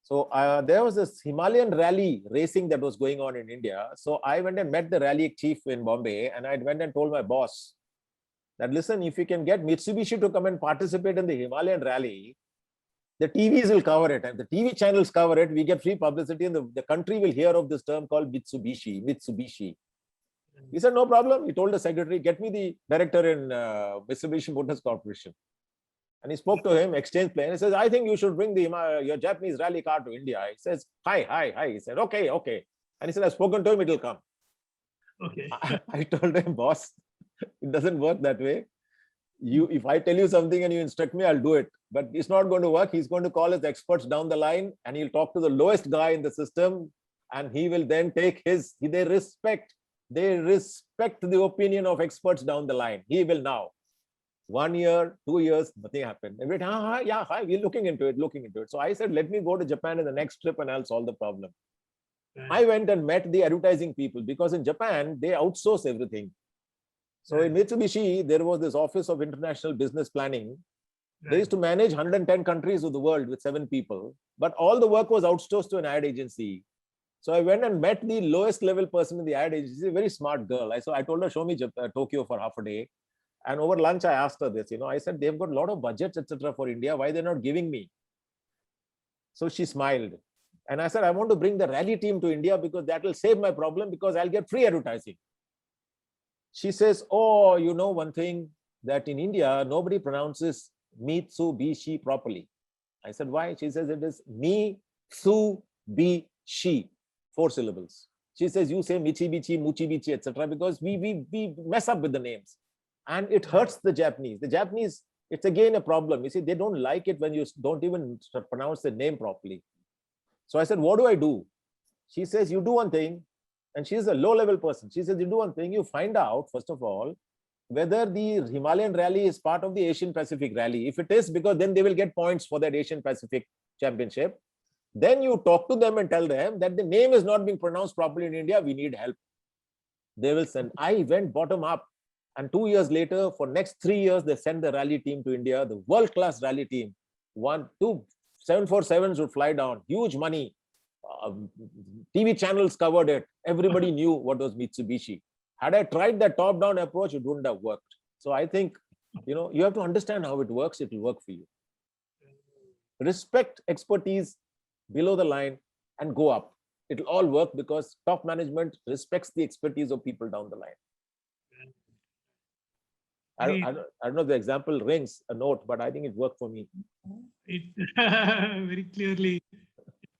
So there was this Himalayan rally racing that was going on in India. So I went and met the rally chief in Bombay, and I went and told my boss that, listen, if you can get Mitsubishi to come and participate in the Himalayan rally, the TVs will cover it, and the TV channels cover it. We get free publicity, and the country will hear of this term called Mitsubishi. He said, no problem. He told the secretary, get me the director in Mitsubishi Motors Corporation. And he spoke to him, exchanged plane. He says, I think you should bring your Japanese rally car to India. He says, hi. He said, okay. And he said, I've spoken to him, it will come. Okay. I told him, boss, it doesn't work that way. If I tell you something and you instruct me, I'll do it. But it's not going to work. He's going to call his experts down the line, and he'll talk to the lowest guy in the system, and he will then take they respect the opinion of experts down the line. He will now. 1 year, 2 years, nothing happened. And we're looking into it. So I said, let me go to Japan in the next trip and I'll solve the problem. Right. I went and met the advertising people, because in Japan, they outsource everything. So in Mitsubishi, there was this Office of International Business Planning. Right. They used to manage 110 countries of the world with 7 people, but all the work was outsourced to an ad agency. So I went and met the lowest level person in the ad agency, a very smart girl. I told her, show me Tokyo for half a day. And over lunch, I asked her this, I said, they've got a lot of budgets, etc. for India. Why they're not giving me? So she smiled. And I said, I want to bring the rally team to India because that will save my problem, because I'll get free advertising. She says, oh, you know one thing, that in India, nobody pronounces Mitsubishi properly. I said, why? She says, it is Mitsubishi, 4 syllables. She says, you say Michibichi, Muchibichi, etc. because we mess up with the names. And it hurts the Japanese. The Japanese, it's again a problem. You see, they don't like it when you don't even pronounce the name properly. So I said, what do I do? She says, you do one thing. And she's a low-level person. She says, you do one thing. You find out, first of all, whether the Himalayan rally is part of the Asian Pacific rally. If it is, because then they will get points for that Asian Pacific championship. Then you talk to them and tell them that the name is not being pronounced properly in India. We need help. They will send. I went bottom up. And 2 years later, for next 3 years, they sent the rally team to India, the world-class rally team. 2 747s would fly down, huge money. TV channels covered it. Everybody knew what was Mitsubishi. Had I tried that top-down approach, it wouldn't have worked. So I think, you have to understand how it works. It will work for you. Respect expertise below the line and go up. It will all work because top management respects the expertise of people down the line. I don't know if the example rings a note, but I think it worked for me. It very clearly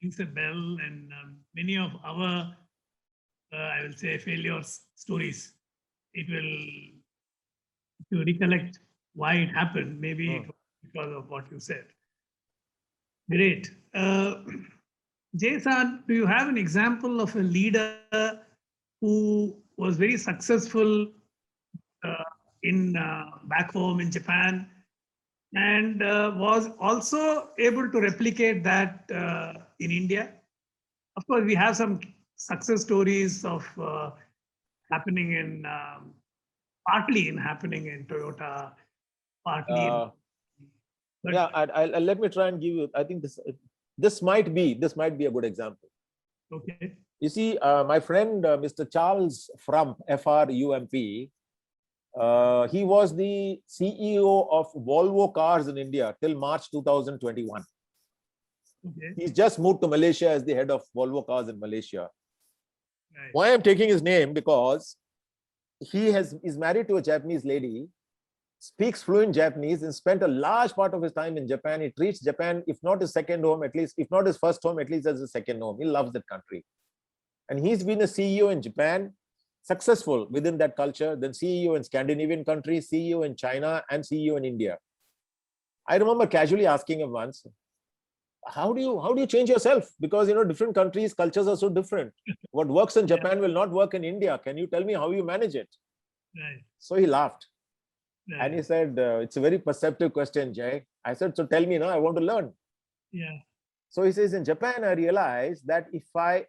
rings a bell, and many of our, I will say, failures stories, it will, to recollect why it happened, maybe it was because of what you said. Great. Jason, do you have an example of a leader who was very successful in back home in Japan, and was also able to replicate that in India? Of course, we have some success stories of happening in partly happening in Toyota, partly. Yeah, I'll let me try and give you. I think this might be a good example. Okay. You see, my friend Mr. Charles Frump, F-R-U-M-P. He was the CEO of Volvo Cars in India till March 2021. Okay. He's just moved to Malaysia as the head of Volvo Cars in Malaysia. Right. Why I'm taking his name? Because he is married to a Japanese lady, speaks fluent Japanese, and spent a large part of his time in Japan. He treats Japan, if not his second home, at least, if not his first home, at least as his second home. He loves that country. And he's been a CEO in Japan, successful within that culture, then CEO in Scandinavian countries, CEO in China, and CEO in India. I remember casually asking him once, how do you change yourself? Because different countries, cultures are so different. What works in Japan will not work in India. Can you tell me how you manage it? Right. So he laughed. Right. And he said, it's a very perceptive question, Jay. I said, so tell me now, I want to learn. Yeah. So he says, in Japan, I realized that if I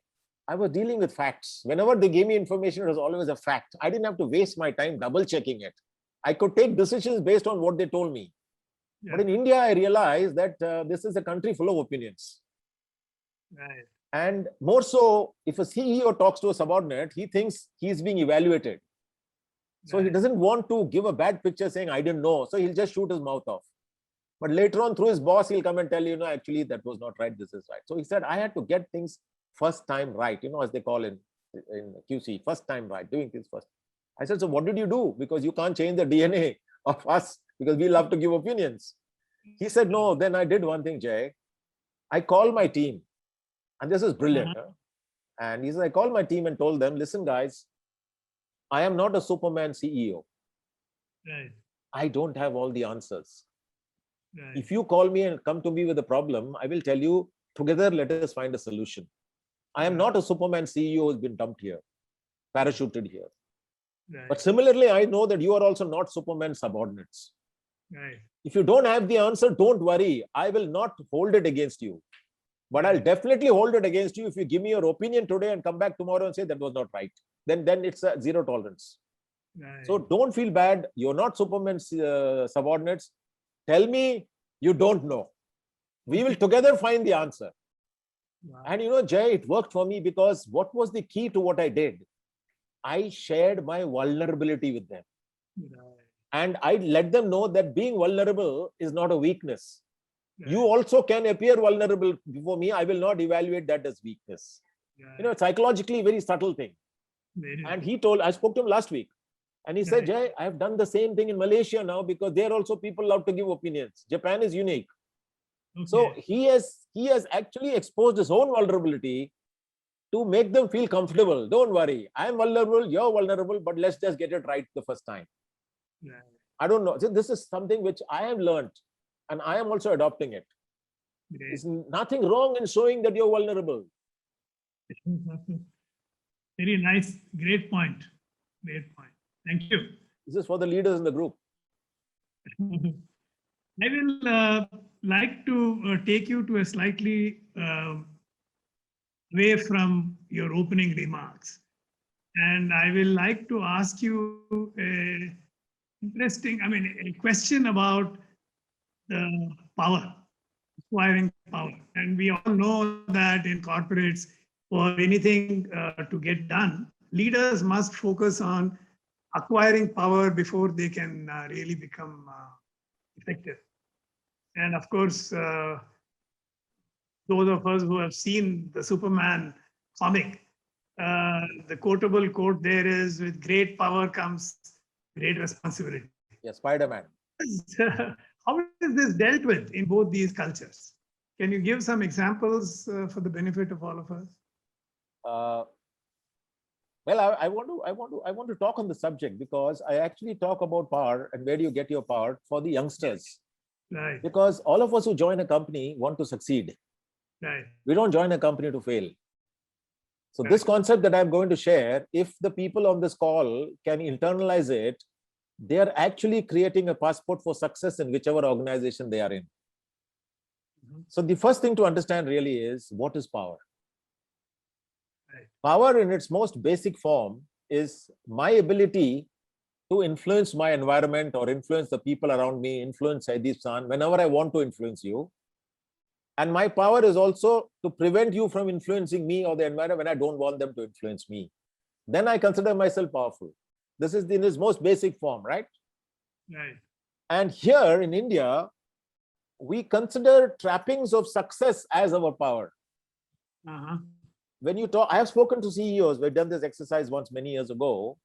was dealing with facts. Whenever they gave me information, it was always a fact. I didn't have to waste my time double checking it. I could take decisions based on what they told me. But in Yeah. India, I realized that this is a country full of opinions. Right. And more so, if a CEO talks to a subordinate, he thinks he's being evaluated. So he Right. doesn't want to give a bad picture saying, I didn't know. So he'll just shoot his mouth off. But later on, through his boss, he'll come and tell you, no, actually, that was not right. This is right. So he said, I had to get things first time right, as they call in QC, first time right, doing things first. I said, so what did you do? Because you can't change the DNA of us because we love to give opinions. He said, no, then I did one thing, Jay. I called my team. And this is brilliant. Huh? And he said, I called my team and told them, listen, guys, I am not a Superman CEO. Right. I don't have all the answers. Right. If you call me and come to me with a problem, I will tell you, together, let us find a solution. I am not a Superman CEO who's been dumped here, parachuted here. Right. But similarly, I know that you are also not Superman subordinates. Right. If you don't have the answer, don't worry. I will not hold it against you. But I'll definitely hold it against you if you give me your opinion today and come back tomorrow and say that was not right. Then it's a zero tolerance. Right. So don't feel bad. You're not Superman's subordinates. Tell me you don't know. We will together find the answer. Wow. And Jay, it worked for me because what was the key to what I did? I shared my vulnerability with them. Right. And I let them know that being vulnerable is not a weakness. Right. You also can appear vulnerable before me. I will not evaluate that as weakness. Right. Psychologically, very subtle thing. Very And good. I spoke to him last week. And he said, Jay, I have done the same thing in Malaysia now because there also people love to give opinions. Japan is unique. Okay. So he has actually exposed his own vulnerability to make them feel comfortable. Don't worry. I'm vulnerable, you're vulnerable, but let's just get it right the first time. Right. I don't know. So this is something which I have learned and I am also adopting it. Great. There's nothing wrong in showing that you're vulnerable. Very nice. Great point. Great point. Thank you. This is for the leaders in the group. I will like to take you to a slightly away from your opening remarks. And I will like to ask you a question about the power, acquiring power. And we all know that in corporates, for anything to get done, leaders must focus on acquiring power before they can really become effective. And of course, those of us who have seen the Superman comic, the quotable quote there is, with great power comes great responsibility. Yeah, Spider-Man. How is this dealt with in both these cultures? Can you give some examples for the benefit of all of us? Well, I want to talk on the subject because I actually talk about power and where do you get your power for the youngsters. Right. Because all of us who join a company want to succeed. Right. We don't join a company to fail. So Right. this concept that I'm going to share, if the people on this call can internalize it, they are actually creating a passport for success in whichever organization they are in. So the first thing to understand really is, what is power? Right. Power in its most basic form is my ability to influence my environment or influence the people around me, influence Saidip San, whenever I want to influence you. And my power is also to prevent you from influencing me or the environment when I don't want them to influence me. Then I consider myself powerful. This is in its most basic form, right? Right. And here in India, we consider trappings of success as our power. Uh-huh. When you talk, I have spoken to CEOs, we've done this exercise once many years ago.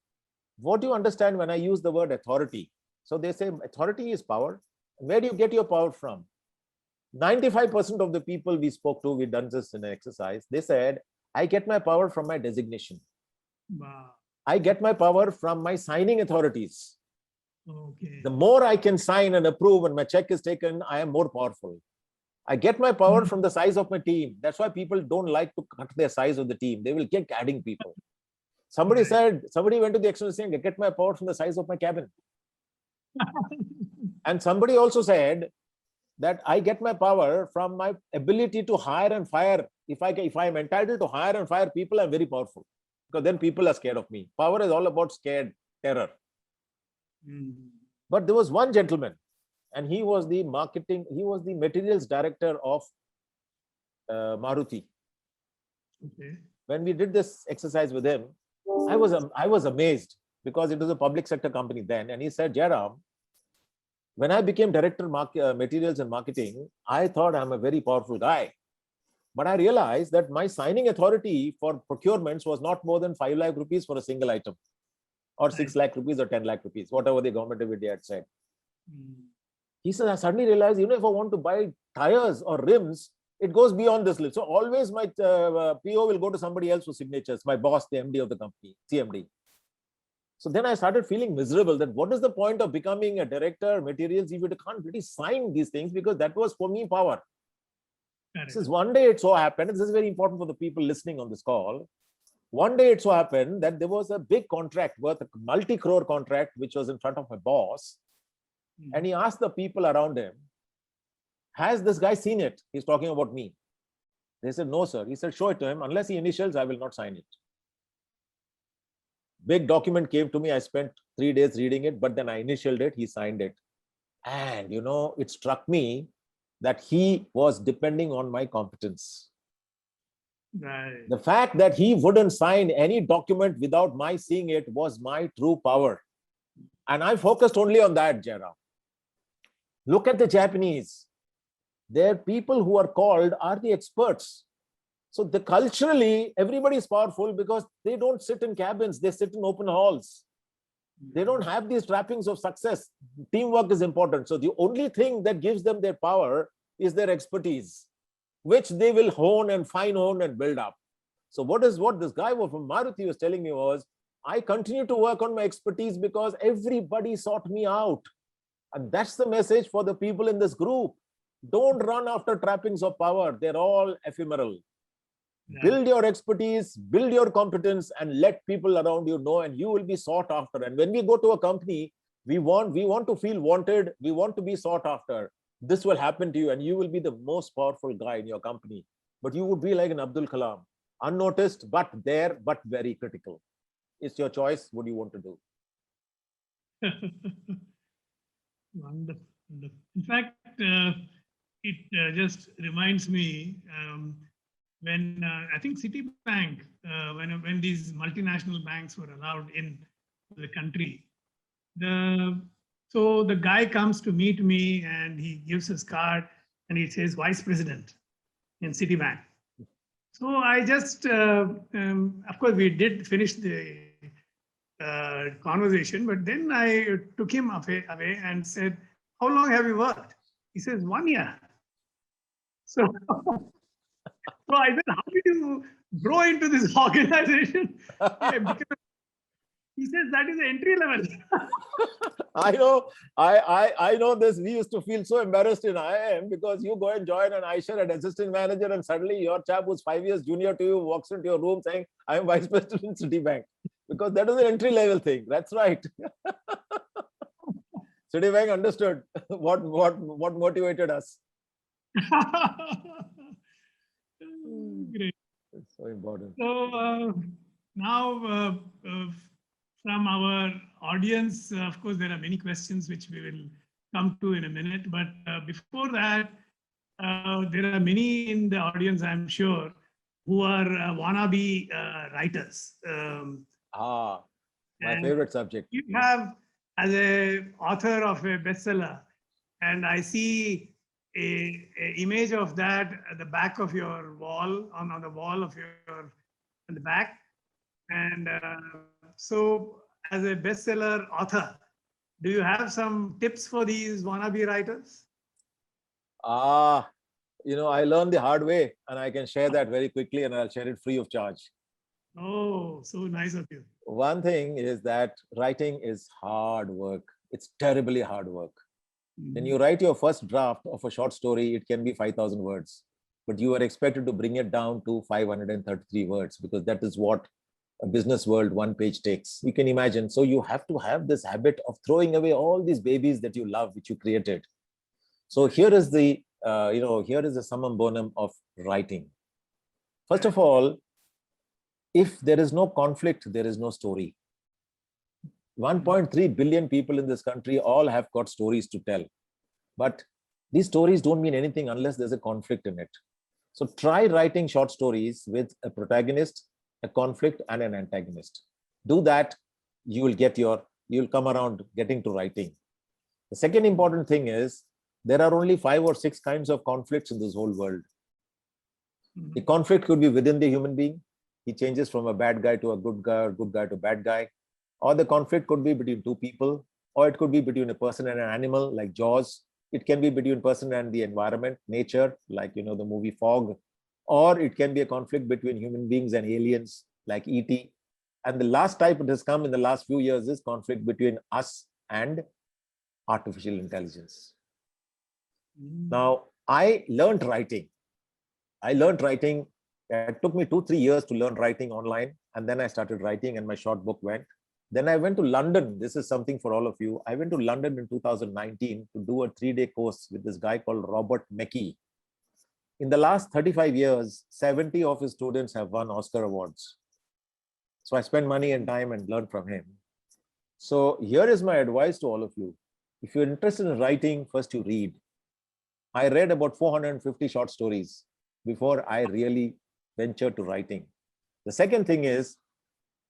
What do you understand when I use the word authority? So they say authority is power. Where do you get your power from? 95% of the people we spoke to, we've done this in an exercise, they said, I get my power from my designation. Wow. I get my power from my signing authorities. Okay. The more I can sign and approve when my check is taken, I am more powerful. I get my power from the size of my team. That's why people don't like to cut their size of the team. They will keep adding people. Somebody went to the extent of saying, I get my power from the size of my cabin. And somebody also said that I get my power from my ability to hire and fire. If I am entitled to hire and fire people, I'm very powerful, because then people are scared of me. Power is all about scared terror. But there was one gentleman, and he was the materials director of Maruti. Okay. When we did this exercise with him, I was amazed, because it was a public sector company then. And he said, Jairam, when I became director materials and marketing, I thought I'm a very powerful guy. But I realized that my signing authority for procurements was not more than 5 lakh rupees for a single item, or 6 lakh rupees or 10 lakh rupees, whatever the government of India had said. He said, I suddenly realized, if I want to buy tires or rims, it goes beyond this list. So always my PO will go to somebody else for signatures, my boss, the MD of the company, CMD. So then I started feeling miserable that what is the point of becoming a director, materials, if you can't really sign these things, because that was for me power. Since one day it so happened, this is very important for the people listening on this call. One day it so happened that there was a big contract worth a multi-crore contract, which was in front of my boss. And he asked the people around him, has this guy seen it? He's talking about me. They said, no, sir. He said, show it to him. Unless he initials, I will not sign it. Big document came to me. I spent 3 days reading it, but then I initialed it. He signed it. And, it struck me that he was depending on my competence. Right. The fact that he wouldn't sign any document without my seeing it was my true power. And I focused only on that, Jairam. Look at the Japanese. Their people who are called are the experts. So culturally, everybody is powerful because they don't sit in cabins, they sit in open halls. They don't have these trappings of success. Teamwork is important. So the only thing that gives them their power is their expertise, which they will hone and fine-hone and build up. So what this guy from Maruti was telling me was, I continue to work on my expertise because everybody sought me out. And that's the message for the people in this group. Don't run after trappings of power. They're all ephemeral. Yeah. Build your expertise, build your competence, and let people around you know, and you will be sought after. And when we go to a company, we want to feel wanted. We want to be sought after. This will happen to you, and you will be the most powerful guy in your company. But you would be like an Abdul Kalam, unnoticed, but there, but very critical. It's your choice. What do you want to do? Wonderful. In fact, it just reminds me when I think Citibank, when these multinational banks were allowed in the country, so the guy comes to meet me and he gives his card and he says Vice President in Citibank. So I just, of course, we did finish the conversation, but then I took him away and said, how long have you worked? He says, 1 year. So I said, how did you grow into this organization? He says, that is the entry level. I know this. We used to feel so embarrassed in IIM because you go and join an Aisha as assistant manager, and suddenly your chap who's 5 years junior to you walks into your room saying, I'm Vice President in Citibank. Because that is an entry level thing. That's right. Citibank understood what motivated us. Great. It's so important. So now from our audience, of course, there are many questions which we will come to in a minute. But before that, there are many in the audience, I'm sure, who are wannabe writers. My favorite subject. You have, as an author of a bestseller, and I see a image of that at the back of your wall, on the wall of on the back. And so as a bestseller author, do you have some tips for these wannabe writers? I learned the hard way, and I can share that very quickly, and I'll share it free of charge. Oh, so nice of you. One thing is that writing is hard work. It's terribly hard work. When you write your first draft of a short story, it can be 5,000 words, but you are expected to bring it down to 533 words because that is what a business world 1 page takes. You can imagine. So you have to have this habit of throwing away all these babies that you love, which you created. So here is the, here is the summum bonum of writing. First of all, if there is no conflict, there is no story. 1.3 billion people in this country all have got stories to tell. But these stories don't mean anything unless there's a conflict in it. So try writing short stories with a protagonist, a conflict, and an antagonist. Do that, you'll come around getting to writing. The second important thing is there are only 5 or 6 kinds of conflicts in this whole world. The conflict could be within the human being. He changes from a bad guy to a good guy, or good guy to bad guy. Or the conflict could be between 2 people, or it could be between a person and an animal like Jaws. It can be between person and the environment, nature, like the movie Fog. Or it can be a conflict between human beings and aliens like E.T. And the last type that has come in the last few years is conflict between us and artificial intelligence. Now, I learned writing. It took me 2-3 years to learn writing online. And then I started writing and my short book went. Then I went to London. This is something for all of you. I went to London in 2019 to do a 3-day course with this guy called Robert McKee. In the last 35 years, 70 of his students have won Oscar awards. So I spent money and time and learned from him. So here is my advice to all of you. If you're interested in writing, first you read. I read about 450 short stories before I really ventured to writing. The second thing is,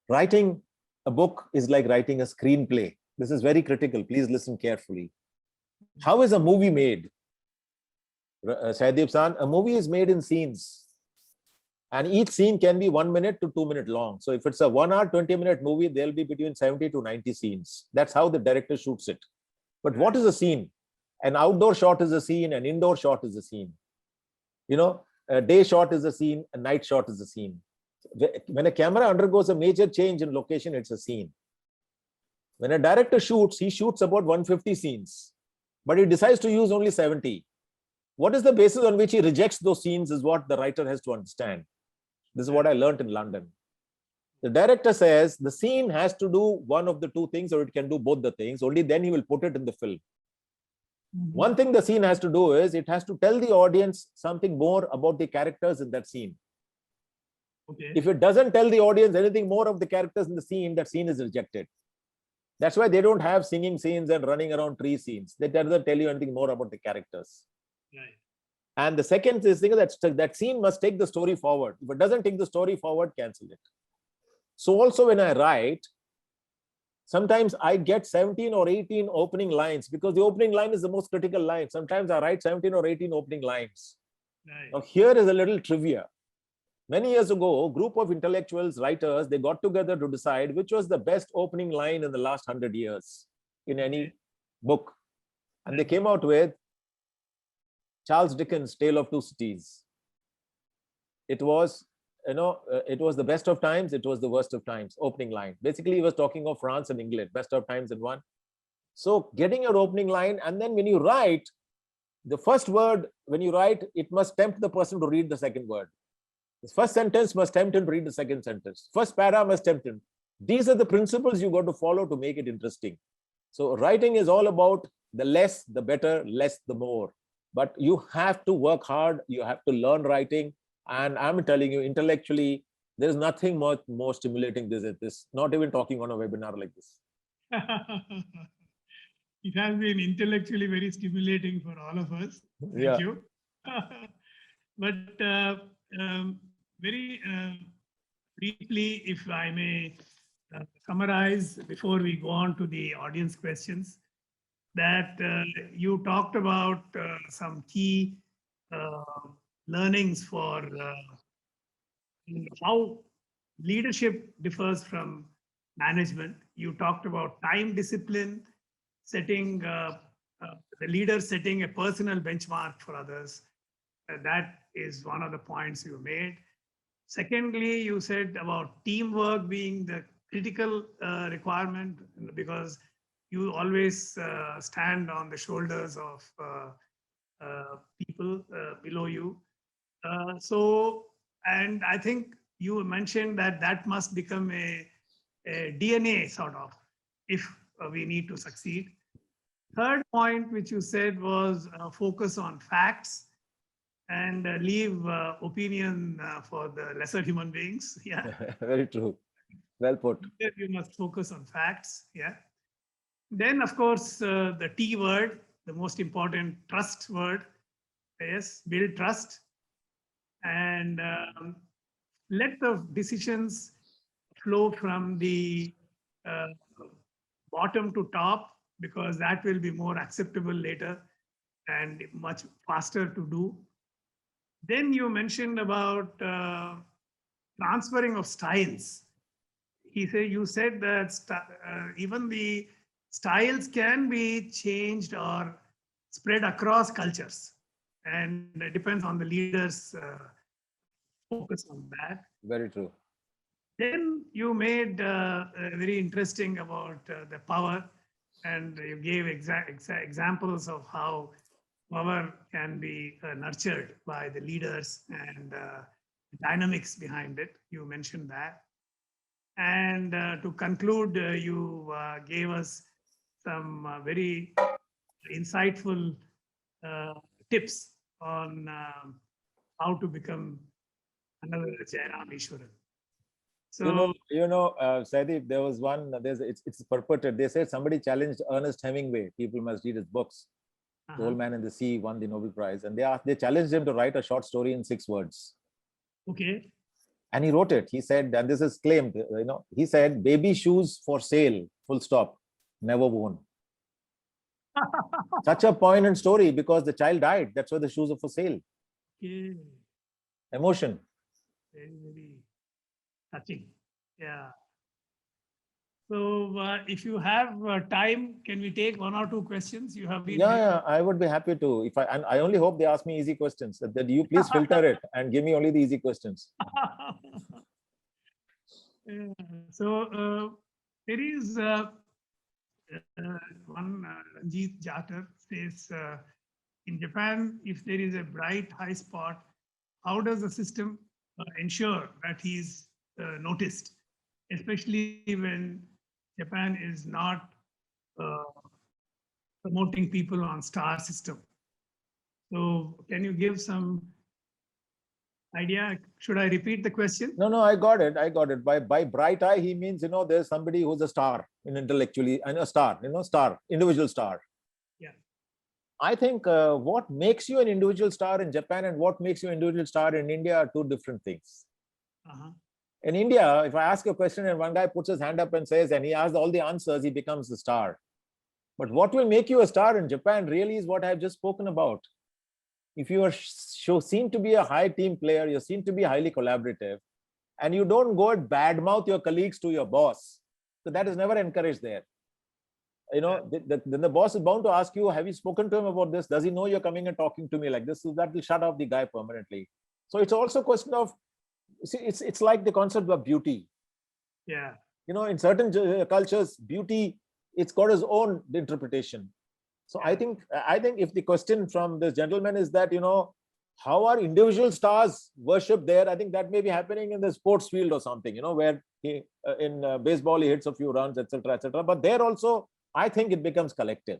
writing a book is like writing a screenplay. This is very critical. Please listen carefully. How is a movie made? Saidip San, a movie is made in scenes. And each scene can be 1 minute to 2 minutes long. So if it's a 1 hour, 20-minute movie, there'll be between 70 to 90 scenes. That's how the director shoots it. But what is a scene? An outdoor shot is a scene, an indoor shot is a scene. A day shot is a scene, a night shot is a scene. When a camera undergoes a major change in location, it's a scene. When a director shoots, he shoots about 150 scenes, but he decides to use only 70. What is the basis on which he rejects those scenes is what the writer has to understand. This is what I learned in London. The director says the scene has to do one of the 2 things, or it can do both the things. Only then he will put it in the film. One thing the scene has to do is it has to tell the audience something more about the characters in that scene. Okay. If it doesn't tell the audience anything more of the characters in the scene, that scene is rejected. That's why they don't have singing scenes and running around tree scenes. They doesn't tell you anything more about the characters. Right. And the second thing is that scene must take the story forward. If it doesn't take the story forward, cancel it. So also when I write, sometimes I get 17 or 18 opening lines because the opening line is the most critical line. Sometimes I write 17 or 18 opening lines. Right. Now here is a little trivia. Many years ago, a group of intellectuals, writers, they got together to decide which was the best opening line in the last 100 years in any book. And they came out with Charles Dickens' Tale of Two Cities. It was, it was the best of times, it was the worst of times, opening line. Basically, he was talking of France and England, best of times in one. So getting your opening line, and then when you write, the first word, when you write, it must tempt the person to read the second word. The first sentence must tempt him to read the second sentence. First para must tempt him. These are the principles you got to follow to make it interesting. So writing is all about the less, the better, less, the more. But you have to work hard. You have to learn writing. And I'm telling you, intellectually, there's nothing more stimulating than this. Not even talking on a webinar like this. It has been intellectually very stimulating for all of us. Thank you. But very briefly, if I may summarize before we go on to the audience questions, that you talked about some key learnings for how leadership differs from management. You talked about time discipline, setting the leader setting a personal benchmark for others. That is one of the points you made. Secondly, you said about teamwork being the critical requirement because you always stand on the shoulders of people below you. And I think you mentioned that that must become a DNA sort of if we need to succeed. Third point, which you said was focus on facts and leave opinion for the lesser human beings. Yeah. Very true. Well put. There you must focus on facts. Yeah. Then, of course, the T word, the most important trust word. Yes, build trust and let the decisions flow from the uh, bottom to top, because that will be more acceptable later and much faster to do. Then you mentioned about transferring of styles. You said that even the styles can be changed or spread across cultures, and it depends on the leaders' focus on that. Very true. Then you made very interesting about the power, and you gave examples of how power can be nurtured by the leaders and dynamics behind it. You mentioned that. And to conclude, you gave us some very insightful tips on how to become another Jairam Ishwaran. So, Sadeep, there was one, it's purported. They said somebody challenged Ernest Hemingway. People must read his books. The Old Man and the Sea won the Nobel Prize. And they challenged him to write a short story in 6 words. okay. And he wrote it. He said, and this is claimed, he said, baby shoes for sale, full stop, never worn. Such a poignant story because the child died. That's why the shoes are for sale. Okay. Emotion. Very, very touching. Yeah. So if you have time, can we take 1 or 2 questions? You have been Yeah, I would be happy to. And I only hope they ask me easy questions. That you please filter it and give me only the easy questions. Yeah. So there is one Ranjit Jatar says, in Japan, if there is a bright high spot, how does the system ensure that he is noticed, especially when Japan is not promoting people on star system? So can you give some idea? Should I repeat the question? No, I got it. By bright eye, he means, there's somebody who's a star in intellectually, and a star, individual star. Yeah. I think what makes you an individual star in Japan and what makes you an individual star in India are 2 different things. In India, if I ask a question and one guy puts his hand up and says, and he has all the answers, he becomes the star. But what will make you a star in Japan really is what I've just spoken about. If you are seen to be a high team player, you're seen to be highly collaborative, and you don't go and badmouth your colleagues to your boss. So that is never encouraged there. Then the boss is bound to ask you, have you spoken to him about this? Does he know you're coming and talking to me like this? So that will shut off the guy permanently. So it's also a question of, it's like the concept of beauty. Yeah. In certain cultures, beauty, it's got its own interpretation. So I think if the question from this gentleman is that, how are individual stars worshipped there? I think that may be happening in the sports field or something, where in baseball, he hits a few runs, etc., etc. But there also, I think it becomes collective.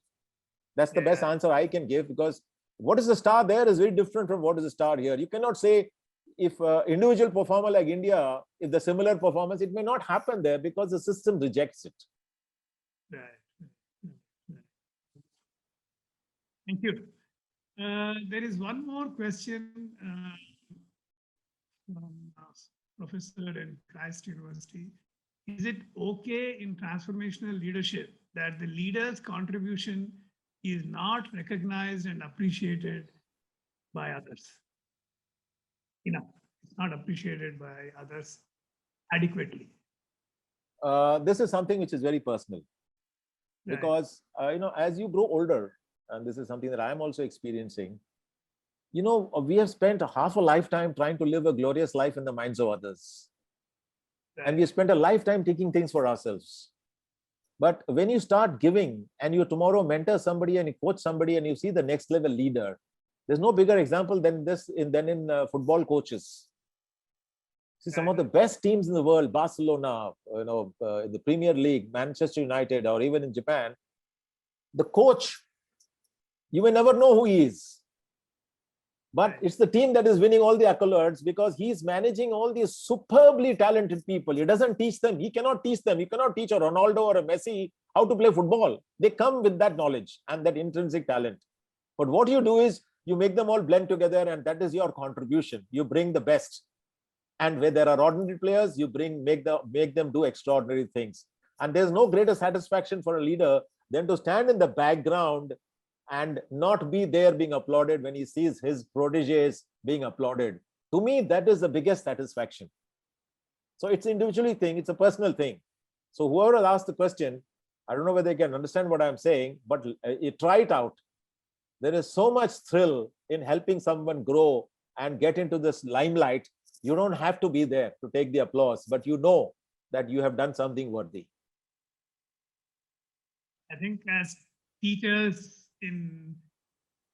That's the best answer I can give, because what is the star there is very different from what is the star here. You cannot say if individual performer like India, if the similar performance, it may not happen there because the system rejects it. Right. Thank you. There is one more question from professor in Christ University. Is it okay in transformational leadership that the leader's contribution is not recognized and appreciated by others? It's not appreciated by others adequately. This is something which is very personal, because as you grow older, and this is something that I am also experiencing, we have spent half a lifetime trying to live a glorious life in the minds of others. And we spent a lifetime taking things for ourselves. But when you start giving and you tomorrow mentor somebody and you coach somebody and you see the next level leader, there's no bigger example than this in football coaches. See, some of the best teams in the world, Barcelona, in the Premier League, Manchester United, or even in Japan, the coach, you may never know who he is. But Right. it's the team that is winning all the accolades because he's managing all these superbly talented people. He doesn't teach them. He cannot teach them. He cannot teach a Ronaldo or a Messi how to play football. They come with that knowledge and that intrinsic talent. But what you do is you make them all blend together, and that is your contribution. You bring the best. And where there are ordinary players, you make them do extraordinary things. And there's no greater satisfaction for a leader than to stand in the background and not be there being applauded when he sees his proteges being applauded. To me, that is the biggest satisfaction. So it's an individual thing, it's a personal thing. So whoever has asked the question, I don't know whether they can understand what I'm saying, but try it out. There is so much thrill in helping someone grow and get into this limelight. You don't have to be there to take the applause, but you know that you have done something worthy. I think as teachers in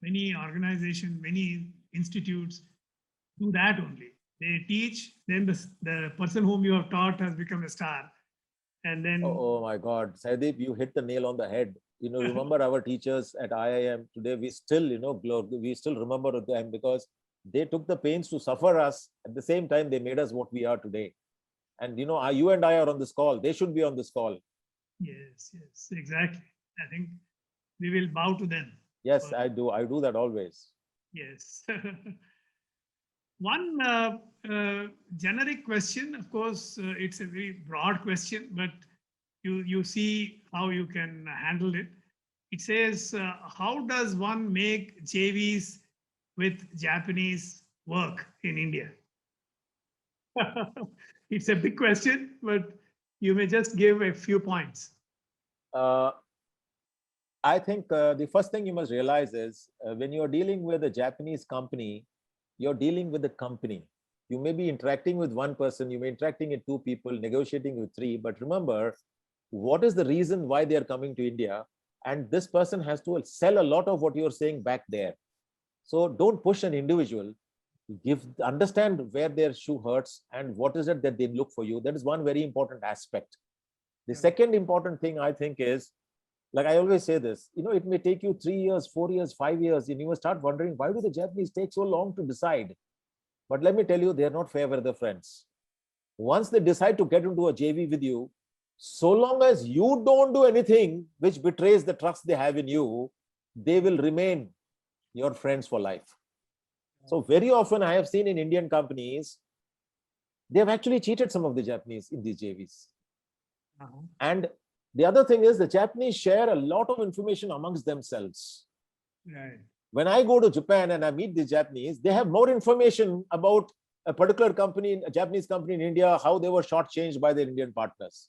many organizations, many institutes do that only. They teach, then the person whom you have taught has become a star. And then Oh my God, Saideep, you hit the nail on the head. Remember our teachers at IIM today, we still, we still remember them because they took the pains to suffer us. At the same time, they made us what we are today. And, you and I are on this call. They should be on this call. yes, exactly. I think we will bow to them. Yes, I do. I do that always. Yes. One generic question, of course, it's a very broad question, but you see how you can handle it. It says, how does one make JVs with Japanese work in India? It's a big question, but you may just give a few points. I think the first thing you must realize is when you're dealing with a Japanese company, you're dealing with the company. You may be interacting with one person, you may be interacting with two people, negotiating with three, but remember, what is the reason why they are coming to India? And this person has to sell a lot of what you're saying back there. So don't push an individual. Understand where their shoe hurts and what is it that they look for you. That is one very important aspect. The second important thing I think is, like I always say this, it may take you 3 years, 4 years, 5 years, and you will start wondering, why do the Japanese take so long to decide? But let me tell you, they're not fair weather friends. Once they decide to get into a JV with you, so long as you don't do anything which betrays the trust they have in you, they will remain your friends for life. So very often I have seen in Indian companies, they have actually cheated some of the Japanese in these JVs. And the other thing is the Japanese share a lot of information amongst themselves. Right. When I go to Japan and I meet the Japanese, they have more information about a particular company, a Japanese company in India, how they were shortchanged by their Indian partners.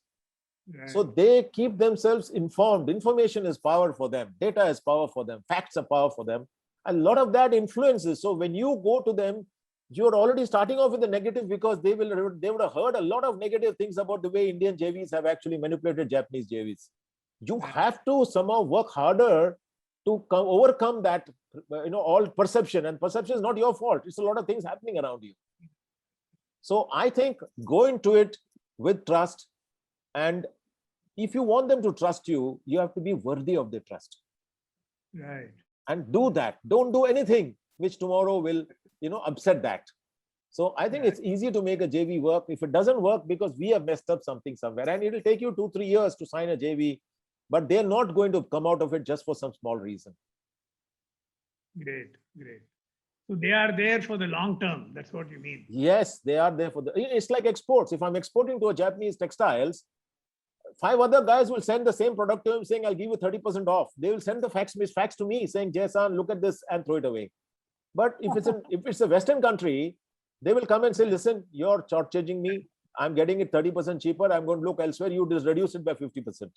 Right. So they keep themselves informed. Information is power for them. Data is power for them. Facts are power for them. A lot of that influences. So when you go to them, you're already starting off with the negative because they would have heard a lot of negative things about the way Indian JVs have actually manipulated Japanese JVs. You have to somehow work harder to overcome that, all perception, and perception is not your fault. It's a lot of things happening around you. So I think go into it with trust, and if you want them to trust you, you have to be worthy of their trust. Right. And do that. Don't do anything which tomorrow will, upset that. So I think it's easy to make a JV work. If it doesn't work because we have messed up something somewhere, and it will take you 2-3 years to sign a JV, but they're not going to come out of it just for some small reason. Great. So they are there for the long term. That's what you mean. Yes, they are there for it's like exports. If I'm exporting to a Japanese textiles, 5 other guys will send the same product to him saying, I'll give you 30% off. They will send the fax to me saying, Jason, look at this, and throw it away. But if it's a Western country, they will come and say, listen, you're shortchanging me. I'm getting it 30% cheaper. I'm going to look elsewhere. You just reduce it by 50%.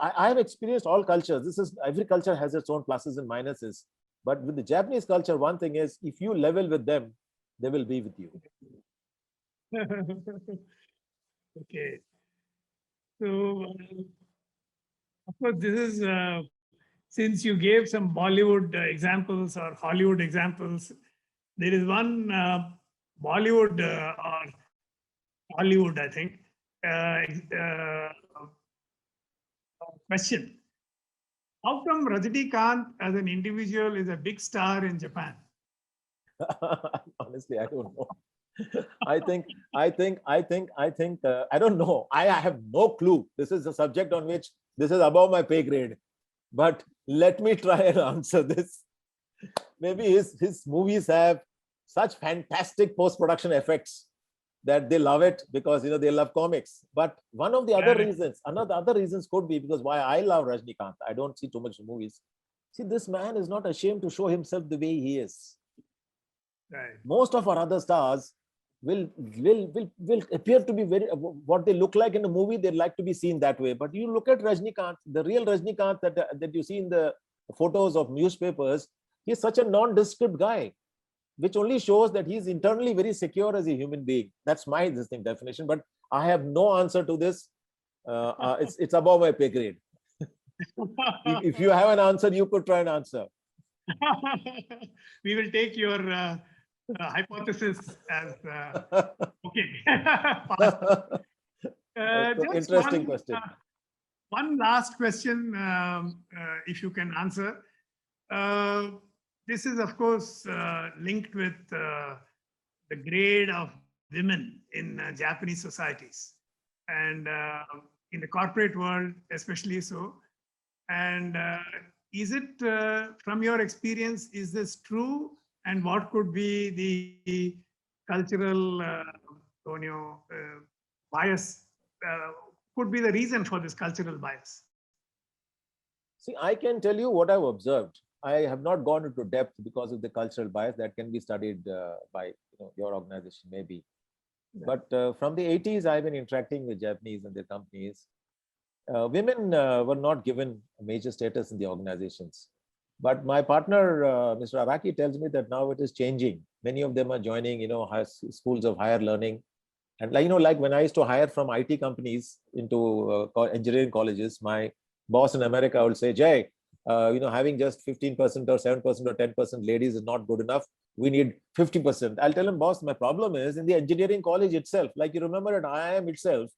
I have experienced all cultures. Every culture has its own pluses and minuses. But with the Japanese culture, one thing is, if you level with them, they will be with you. Okay. So, of course, this is, since you gave some Bollywood examples or Hollywood examples, there is one Bollywood or Hollywood, I think, question. How come Rajinikanth as an individual is a big star in Japan? Honestly, I don't know. I think, I don't know. I have no clue. This is a subject on which this is above my pay grade. But let me try and answer this. Maybe his movies have such fantastic post-production effects that they love it because they love comics. But one of the other reasons, other reasons could be because why I love Rajnikant. I don't see too much movies. See, this man is not ashamed to show himself the way he is. Right. Most of our other stars will appear to be very what they look like in the movie. They like to be seen that way. But you look at Rajnikant, the real Rajnikant that you see in the photos of newspapers, he's such a nondescript guy, which only shows that he's internally very secure as a human being. That's my definition. But I have no answer to this. It's above my pay grade. If you have an answer, you could try and answer. We will take your hypothesis as okay. Interesting question. One last question, if you can answer. This is, of course, linked with the grade of women in Japanese societies and in the corporate world, especially so. And is it, from your experience, is this true? And what could be the cultural bias, could be the reason for this cultural bias? See, I can tell you what I've observed. I have not gone into depth because of the cultural bias that can be studied by your organization, maybe. But from the 80s, I've been interacting with Japanese and their companies. Women were not given a major status in the organizations. But my partner, Mr. Araki, tells me that now it is changing. Many of them are joining, schools of higher learning. And like when I used to hire from IT companies into engineering colleges, my boss in America would say, Jay, having just 15% or 7% or 10% ladies is not good enough. We need 50%. I'll tell him, boss, my problem is in the engineering college itself. Like you remember at IIM itself,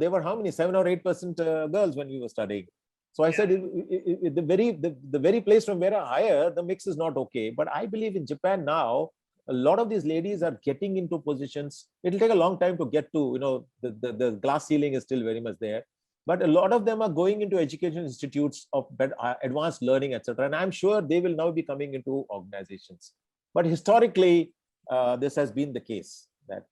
there were how many 7 or 8% girls when we were studying. So I said, the very place from where I hire, the mix is not okay. But I believe in Japan now, a lot of these ladies are getting into positions. It'll take a long time to get to, the glass ceiling is still very much there. But a lot of them are going into education institutes of advanced learning, etc. And I'm sure they will now be coming into organizations. But historically, this has been the case that,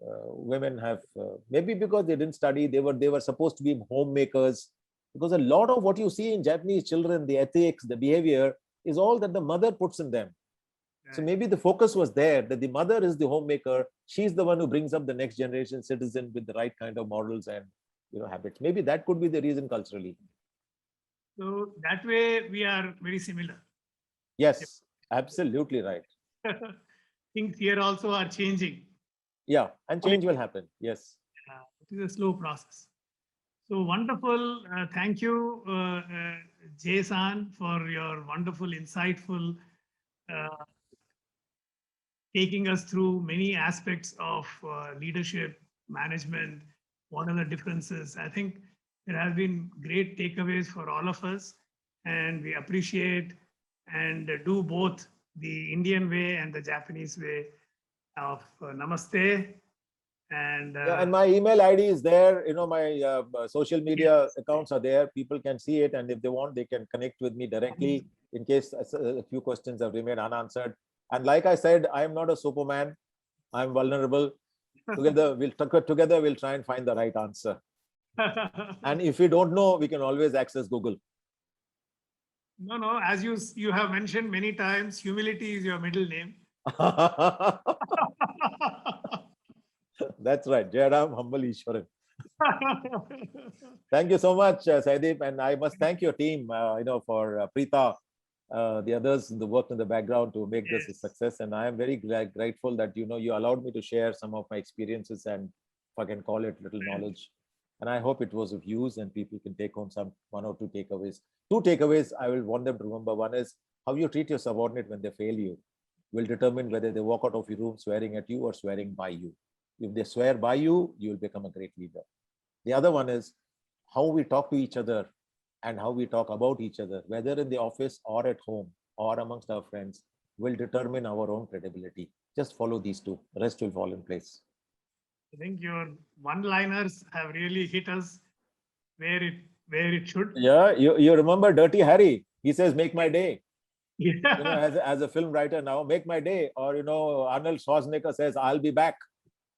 women have, maybe because they didn't study, they were supposed to be homemakers. Because a lot of what you see in Japanese children, the ethics, the behavior, is all that the mother puts in them. Right. So maybe the focus was there, that the mother is the homemaker. She's the one who brings up the next generation citizen with the right kind of models and habits. Maybe that could be the reason culturally. So that way we are very similar. Yes, absolutely right. Things here also are changing. Yeah, and change will happen. Yes. It is a slow process. So wonderful. Thank you, Jay-san, for your wonderful, insightful, taking us through many aspects of leadership, management, what are the differences. I think there have been great takeaways for all of us, and we appreciate and do both the Indian way and the Japanese way of namaste. And my email ID is there. My social media accounts are there. People can see it, and if they want, they can connect with me directly in case a few questions have remained unanswered. And like I said, I am not a Superman. I'm vulnerable. Together, we'll try and find the right answer. And if we don't know, we can always access Google. No. As you have mentioned many times, humility is your middle name. That's right. Jairam Humble Ishwaran. Thank you so much, Saideep. And I must thank your team, for Preeta, the others in the work in the background to make this a success. And I am very grateful that, you allowed me to share some of my experiences and, if I can call it, little knowledge. And I hope it was of use and people can take home one or two takeaways. Two takeaways I will want them to remember. One is how you treat your subordinate when they fail you will determine whether they walk out of your room swearing at you or swearing by you. If they swear by you, you will become a great leader. The other one is how we talk to each other and how we talk about each other, whether in the office or at home or amongst our friends, will determine our own credibility. Just follow these two. The rest will fall in place. I think your one-liners have really hit us where it should. Yeah, you remember Dirty Harry? He says, "Make my day." Yeah. As a film writer now, make my day. Or Arnold Schwarzenegger says, "I'll be back."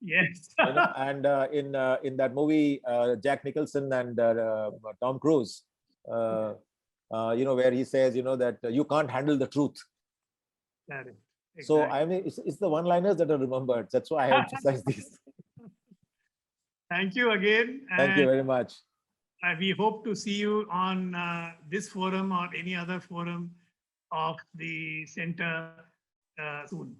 Yes. And in that movie, Jack Nicholson and Tom Cruise, where he says, that you can't handle the truth. Correct. So Exactly. I mean, it's the one-liners that are remembered. That's why I emphasize this. Thank you again. Thank you And very much. we hope to see you on this forum or any other forum of the center soon.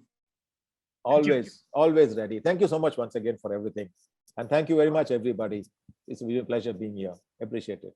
Thank you. Always ready. Thank you so much once again for everything. And thank you very much, everybody. It's a real pleasure being here. Appreciate it.